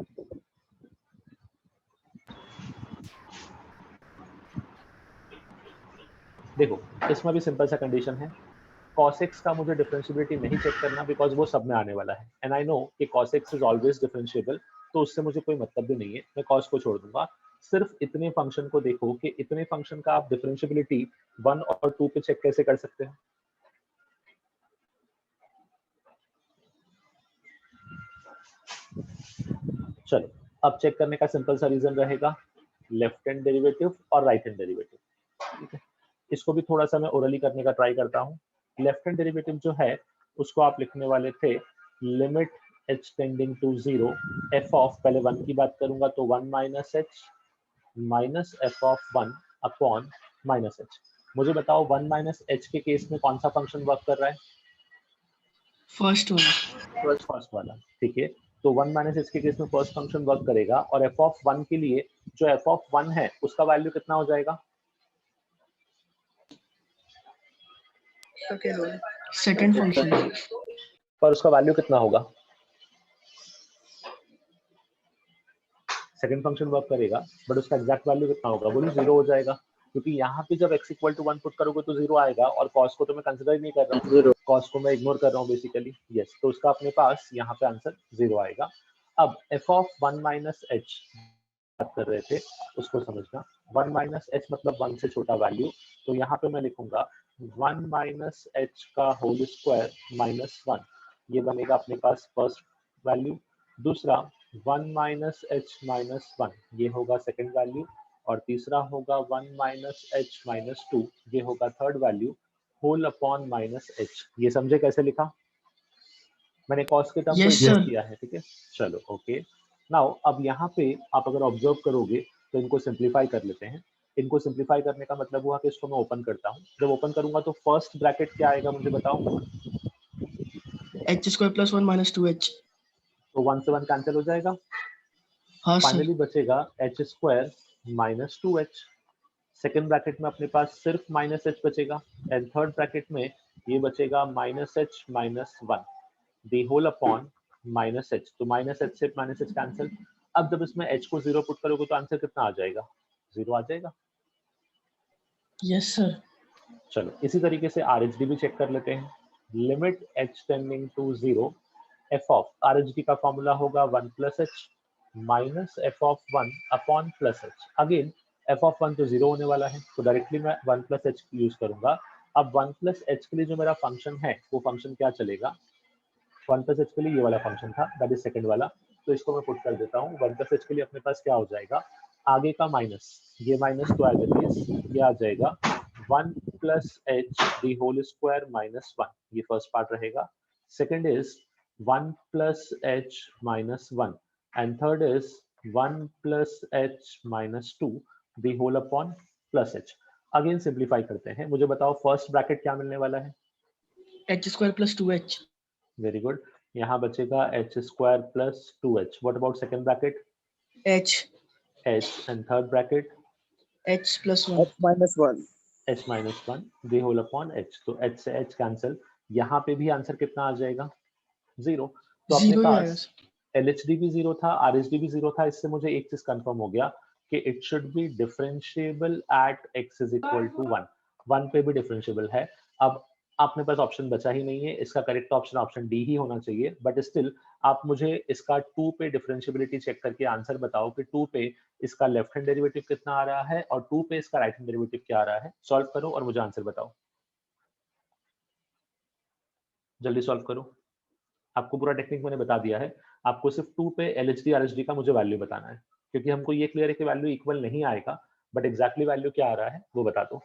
देखो इसमें भी सिंपल सा कंडीशन है, cos x का मुझे डिफरेंशिएबिलिटी नहीं चेक करना बिकॉज वो सब में आने वाला है एंड आई नो कि cos x is always differentiable, तो उससे मुझे कोई मतलब भी नहीं है, मैं cos को छोड़ दूंगा। सिर्फ इतने फंक्शन को देखो कि इतने फंक्शन का आप डिफरेंशिएबिलिटी 1 और 2 पे चेक कैसे कर सकते हैं। चलो अब चेक करने का सिंपल सा रीजन रहेगा लेफ्ट हैंड डेरिवेटिव और राइट हैंड डेरिवेटिव, ठीक है। इसको भी थोड़ा सा मैं ओरली करने का ट्राई करता हूँ। लेफ्ट हैंड डेरिवेटिव जो है उसको आप लिखने वाले थे limit h tending to 0 f of, पहले 1 की बात करूंगा तो 1 minus h minus f of 1 upon minus h। मुझे बताओ 1 माइनस h के केस में कौन सा फंक्शन वर्क कर रहा है? फर्स्ट वाला। फर्स्ट वाला, ठीक है। तो 1 माइनस h के केस में फर्स्ट फंक्शन वर्क करेगा और f ऑफ 1 के लिए जो f ऑफ 1 है उसका वैल्यू कितना हो जाएगा? Second function. पर उसका वैल्यू कितना होगा? सेकंड फंक्शन वर्क करेगा बट उसका एग्जैक्ट वैल्यू कितना होगा? बोलिए 0 हो जाएगा, क्योंकि यहाँ पे जब x इक्वल टू 1 पुट करोगे तो 0 आएगा और cos को तो मैं कंसीडर ही नहीं कर रहा हूँ, cos को मैं इग्नोर कर रहा हूँ बेसिकली। यस, तो उसका अपने पास यहाँ पे आंसर 0 आएगा। अब f ऑफ 1 माइनस h बात कर रहे थे उसको समझना, 1 माइनस h मतलब 1 से छोटा वैल्यू, तो यहाँ पे मैं लिखूंगा 1 माइनस h का होल स्क्वायर माइनस 1, ये बनेगा अपने पास फर्स्ट वैल्यू। दूसरा 1 माइनस h माइनस 1, ये होगा सेकंड वैल्यू। और तीसरा होगा 1 माइनस h माइनस 2, ये होगा third value, whole upon minus h। ये समझे कैसे लिखा? मैंने cos के टर्म को Yes, इग्नोर sir. किया है, ठीक है। चलो ओके, नाउ अब यहाँ पे आप अगर ऑब्जर्व करोगे तो इनको सिंप्लीफाई कर लेते हैं। इनको सिंप्लीफाई करने का मतलब हुआ कि इसको मैं ओपन करता हूँ, जब ओपन करूंगा तो फर्स्ट ब्रैकेट क्या आएगा मुझे बताओ? h square plus 1 minus 2h। तो 1 से 1 कैंसिल हो जाएगा, हाँ सर। फाइनली बचेगा h square minus 2h। Second bracket में अपने पास सिर्फ माइनस h बचेगा एंड थर्ड ब्रैकेट में ये बचेगा minus h minus 1 the whole upon minus h। तो माइनस h से माइनस h कैंसिल। अब जब इसमें h को 0 पुट करोगे तो आंसर कितना आ जाएगा? 0 आ जाएगा। Yes sir. चलो इसी तरीके से RHD भी चेक कर लेते हैं। Limit h tending to 0 f of RHD का फॉर्मूला होगा 1 plus h minus f of 1 upon plus h। Again f of 1 तो 0 होने वाला है तो डायरेक्टली मैं 1 प्लस h यूज करूंगा। अब 1 प्लस h के लिए जो मेरा फंक्शन है वो फंक्शन क्या चलेगा? 1 प्लस h के लिए ये वाला फंक्शन था, दैट इज सेकंड वाला, तो इसको मैं पुट कर देता हूँ। 1 प्लस h के लिए अपने पास क्या हो जाएगा? आगे का माइनस, ये माइनस तो एज इट इज ये आ जाएगा 1 plus h the whole square minus 1, ये फर्स्ट पार्ट रहेगा। Second is 1 plus h minus 1 and third is 1 plus h minus 2 the whole upon plus h। Again simplify करते हैं, मुझे बताओ फर्स्ट ब्रैकेट क्या मिलने वाला है? h square plus 2h। Very good, यहाँ बचेगा h square plus 2h। What about second bracket? h h and third bracket h plus 1। h minus 1 the whole upon h। तो h से h कैंसिल, यहाँ पे भी आंसर कितना आ जाएगा? 0। तो अपने 0 ही आएगा पास सर। LHD भी 0 था, RHD भी 0 था। इससे मुझे एक चीज कंफर्म हो गया कि it should be differentiable at x is equal to 1। 1 पे भी डिफरेंशिएबल है। अब आपने पास ऑप्शन बचा ही नहीं है, इसका करेक्ट ऑप्शन ऑप्शन डी ही होना चाहिए, बट स्टिल आप मुझे इसका 2 पे डिफरेंशिएबिलिटी चेक करके आंसर बताओ कि 2 पे इसका लेफ्ट हैंड डेरिवेटिव कितना आ रहा है और 2 पे इसका राइट हैंड डेरिवेटिव क्या आ रहा है। सॉल्व करो और मुझे आंसर बताओ, जल्दी सॉल्व करो। आपको पूरा टेक्निक मैंने बता दिया है, आपको सिर्फ 2 पे LHD RHD का मुझे वैल्यू बताना है, क्योंकि हमको ये क्लियर है कि वैल्यू इक्वल नहीं आएगा, बट एग्जैक्टली वैल्यू क्या आ रहा है वो बता दो।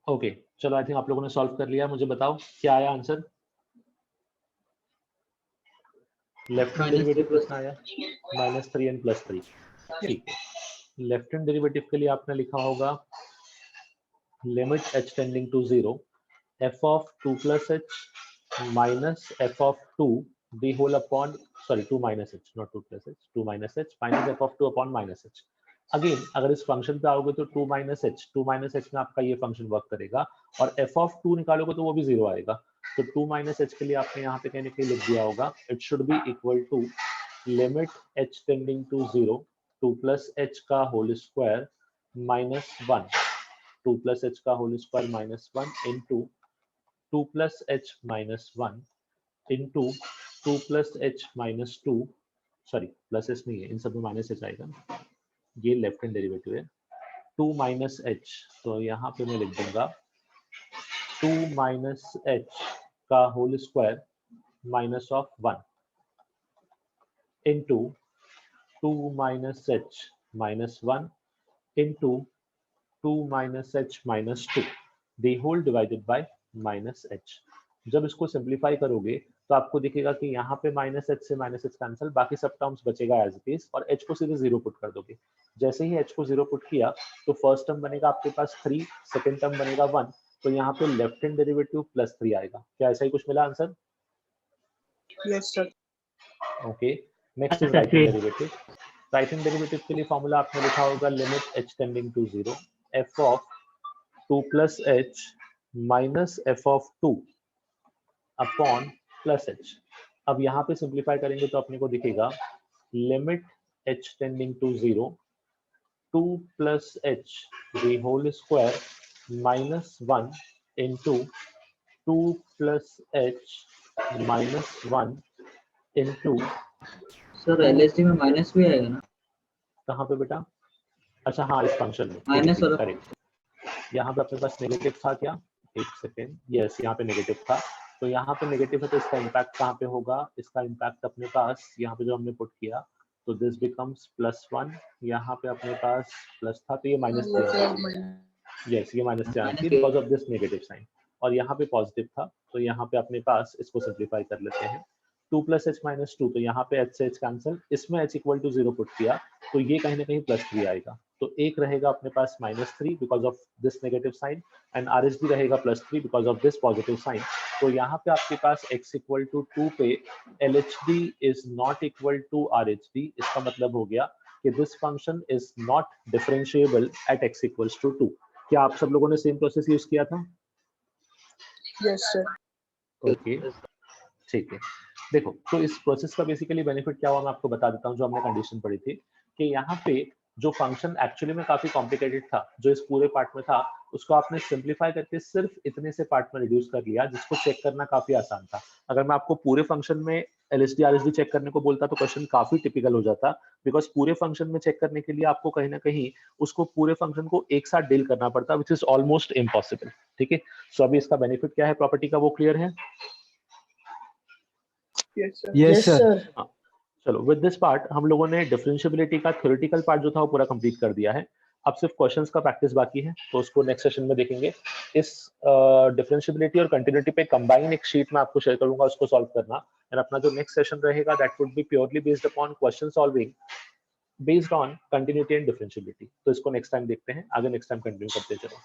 ओके चलो आई थिंक आप लोगों ने सॉल्व कर लिया। मुझे बताओ क्या आया आंसर। लेफ्ट हैंड डेरिवेटिव कितना आया? -3 and +3। ठीक है, लेफ्ट हैंड डेरिवेटिव के लिए आपने लिखा होगा limit h tending to 0 f of 2 plus h minus f of 2 the whole upon 2 minus h, not 2 plus h, 2 minus h minus f of 2 upon minus h। Again अगर इस function पे आओगे तो 2 minus h में आपका ये function work करेगा और f of 2 निकालोगे तो वो भी 0 आएगा। तो 2 minus h के लिए आपने यहाँ पे कहने के लिए लिख दिया होगा it should be equal to limit h tending to 0 2 plus h का होल स्क्वायर -1 2 plus h का whole square -1 into 2 plus h minus 1 into 2 plus h minus 2 sorry plus h नहीं है, इन सब में माइनस h आएगा। ये लेफ्ट हैंड डेरिवेटिव है 2 minus h, तो यहाँ पे मैं लिख दूंगा 2 minus h का whole square minus of 1 into 2 minus h minus 1 into 2 minus h minus 2 the whole divided by minus H. जब इसको सिंप्लीफाई करोगे तो आपको दिखेगा कि यहाँ पे माइनस एच से माइनस एच कैंसिल, बाकी सब टर्म्स बचेगा एज इट इज और एच को सीधे 0 पुट कर दोगे। जैसे ही एच को 0 पुट किया तो फर्स्ट टर्म बनेगा आपके पास 3, सेकंड टर्म बनेगा 1, तो यहाँ पे लेफ्ट हैंड डेरिवेटिव +3 आएगा। क्या ऐसा ही कुछ मिला answer? Yes, sir. Okay next is right hand derivative. Right hand derivative के लिए फॉर्मूला आपने लिखा होगा limit h tending to 0 f of 2 plus h minus f of 2 upon plus h। अब यहाँ पे सिंप्लीफाई करेंगे तो अपने को दिखेगा limit h tending to 0 2 plus h the whole square -1 into 2 plus h minus 1 into sir LSD में minus भी आएगा ना? कहाँ पे बेटा? अच्छा हाँ, इस फंक्शन में माइनस और करेक्ट। यहाँ पे अपने पास नेगेटिव था क्या? एक सेकेंड, यस यहाँ पे नेगेटिव था, तो यहाँ पे नेगेटिव है तो इसका इम्पैक्ट कहाँ पे होगा? इसका इम्पैक्ट अपने पास यहाँ पे जो हमने पुट किया तो दिस बिकम्स +1, यहाँ पे अपने पास प्लस था तो ये -3, यस ये -3 because of this negative sign, और यहाँ पे पॉजिटिव था तो यहाँ पे अपने पास इसको सिंप्लीफाई कर लेते हैं 2 plus h minus 2, तो यहाँ पे h से h कैंसिल, इसमें h इक्वल टू 0 पुट किया तो ये कहीं ना कहीं +3 आएगा, तो एक रहेगा अपने पास -3 because of this negative sign and RHD भी रहेगा +3 because of this positive sign. तो यहाँ पे आपके पास x इक्वल टू 2 पे LHD is not equal to RHD, इसका मतलब हो गया कि this function is not differentiable at x equals to 2। क्या आप सब लोगों ने सेम प्रोसेस यूज किया था? Yes, sir. ओके ठीक है। देखो तो इस प्रोसेस का बेसिकली बेनिफिट क्या हुआ मैं आपको बता देता हूँ। जो हमने कंडीशन पढ़ी थी कि यहाँ पे जो फंक्शन एक्चुअली में काफी कॉम्प्लिकेटेड था, जो इस पूरे पार्ट में था, उसको आपने सिंप्लीफाई करके सिर्फ इतने से पार्ट में रिड्यूस कर लिया जिसको चेक करना काफी आसान था। अगर मैं आपको पूरे फंक्शन में LHD RHD चेक करने को बोलता तो क्वेश्चन काफी टिपिकल हो जाता, बिकॉज पूरे फंक्शन में चेक करने के लिए आपको कहीं ना कहीं उसको पूरे फंक्शन को एक साथ डील करना पड़ता, विच इज ऑलमोस्ट इम्पॉसिबल। ठीक है, सो अभी इसका बेनिफिट क्या है प्रॉपर्टी का वो क्लियर है? Yes, sir. Yes, sir. चलो विद दिस पार्ट हम लोगों ने डिफरेंशिएबिलिटी का थ्योरेटिकल पार्ट जो था वो पूरा कंप्लीट कर दिया है। अब सिर्फ क्वेश्चंस का प्रैक्टिस बाकी है, तो उसको नेक्स्ट सेशन में देखेंगे। इस डिफरेंशिएबिलिटी और कंटिन्यूटी पे कंबाइन एक शीट में आपको शेयर करूंगा, उसको सॉल्व करना। एंड अपना जो नेक्स्ट सेशन रहेगा that would be purely based upon question solving based on continuity and differentiability. तो इसको नेक्स्ट टाइम देखते हैं, आगे नेक्स्ट टाइम कंटिन्यू करते चलो।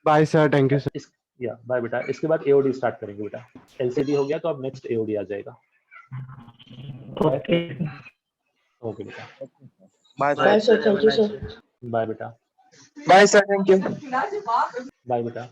Bye sir, thank you sir. या बाय बेटा। इसके बाद AOD स्टार्ट करेंगे बेटा। LCD हो गया तो अब नेक्स्ट AOD आ जाएगा। ओके ओके बेटा, Bye, sir. Thank you, sir. Bye बेटा, Bye, sir. Thank you. Bye बेटा।